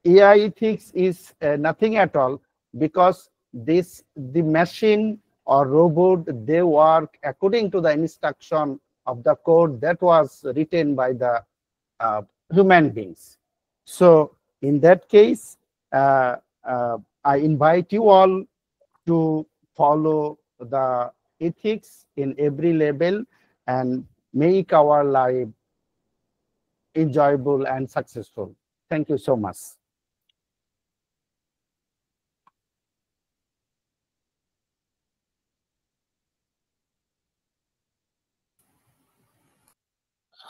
AI ethics is nothing at all, because the machine or robot, they work according to the instruction of the code that was written by the human beings. So in that case, I invite you all to follow the ethics in every level and make our life enjoyable and successful. Thank you so much.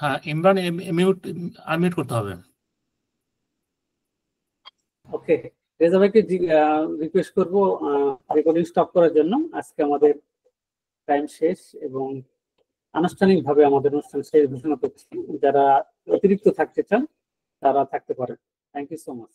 হ্যাঁ, Imran unmute করতে হবে। ওকে, রেজা ভাইকে request করব recording stop করার জন্য। আজকে আমাদের time শেষ এবং আনুষ্ঠানিকভাবে আমাদের অনুষ্ঠান শেষ ঘোষণা করছি। যারা অতিরিক্ত থাকতে চান তারা থাকতে পারেন। Thank you so much.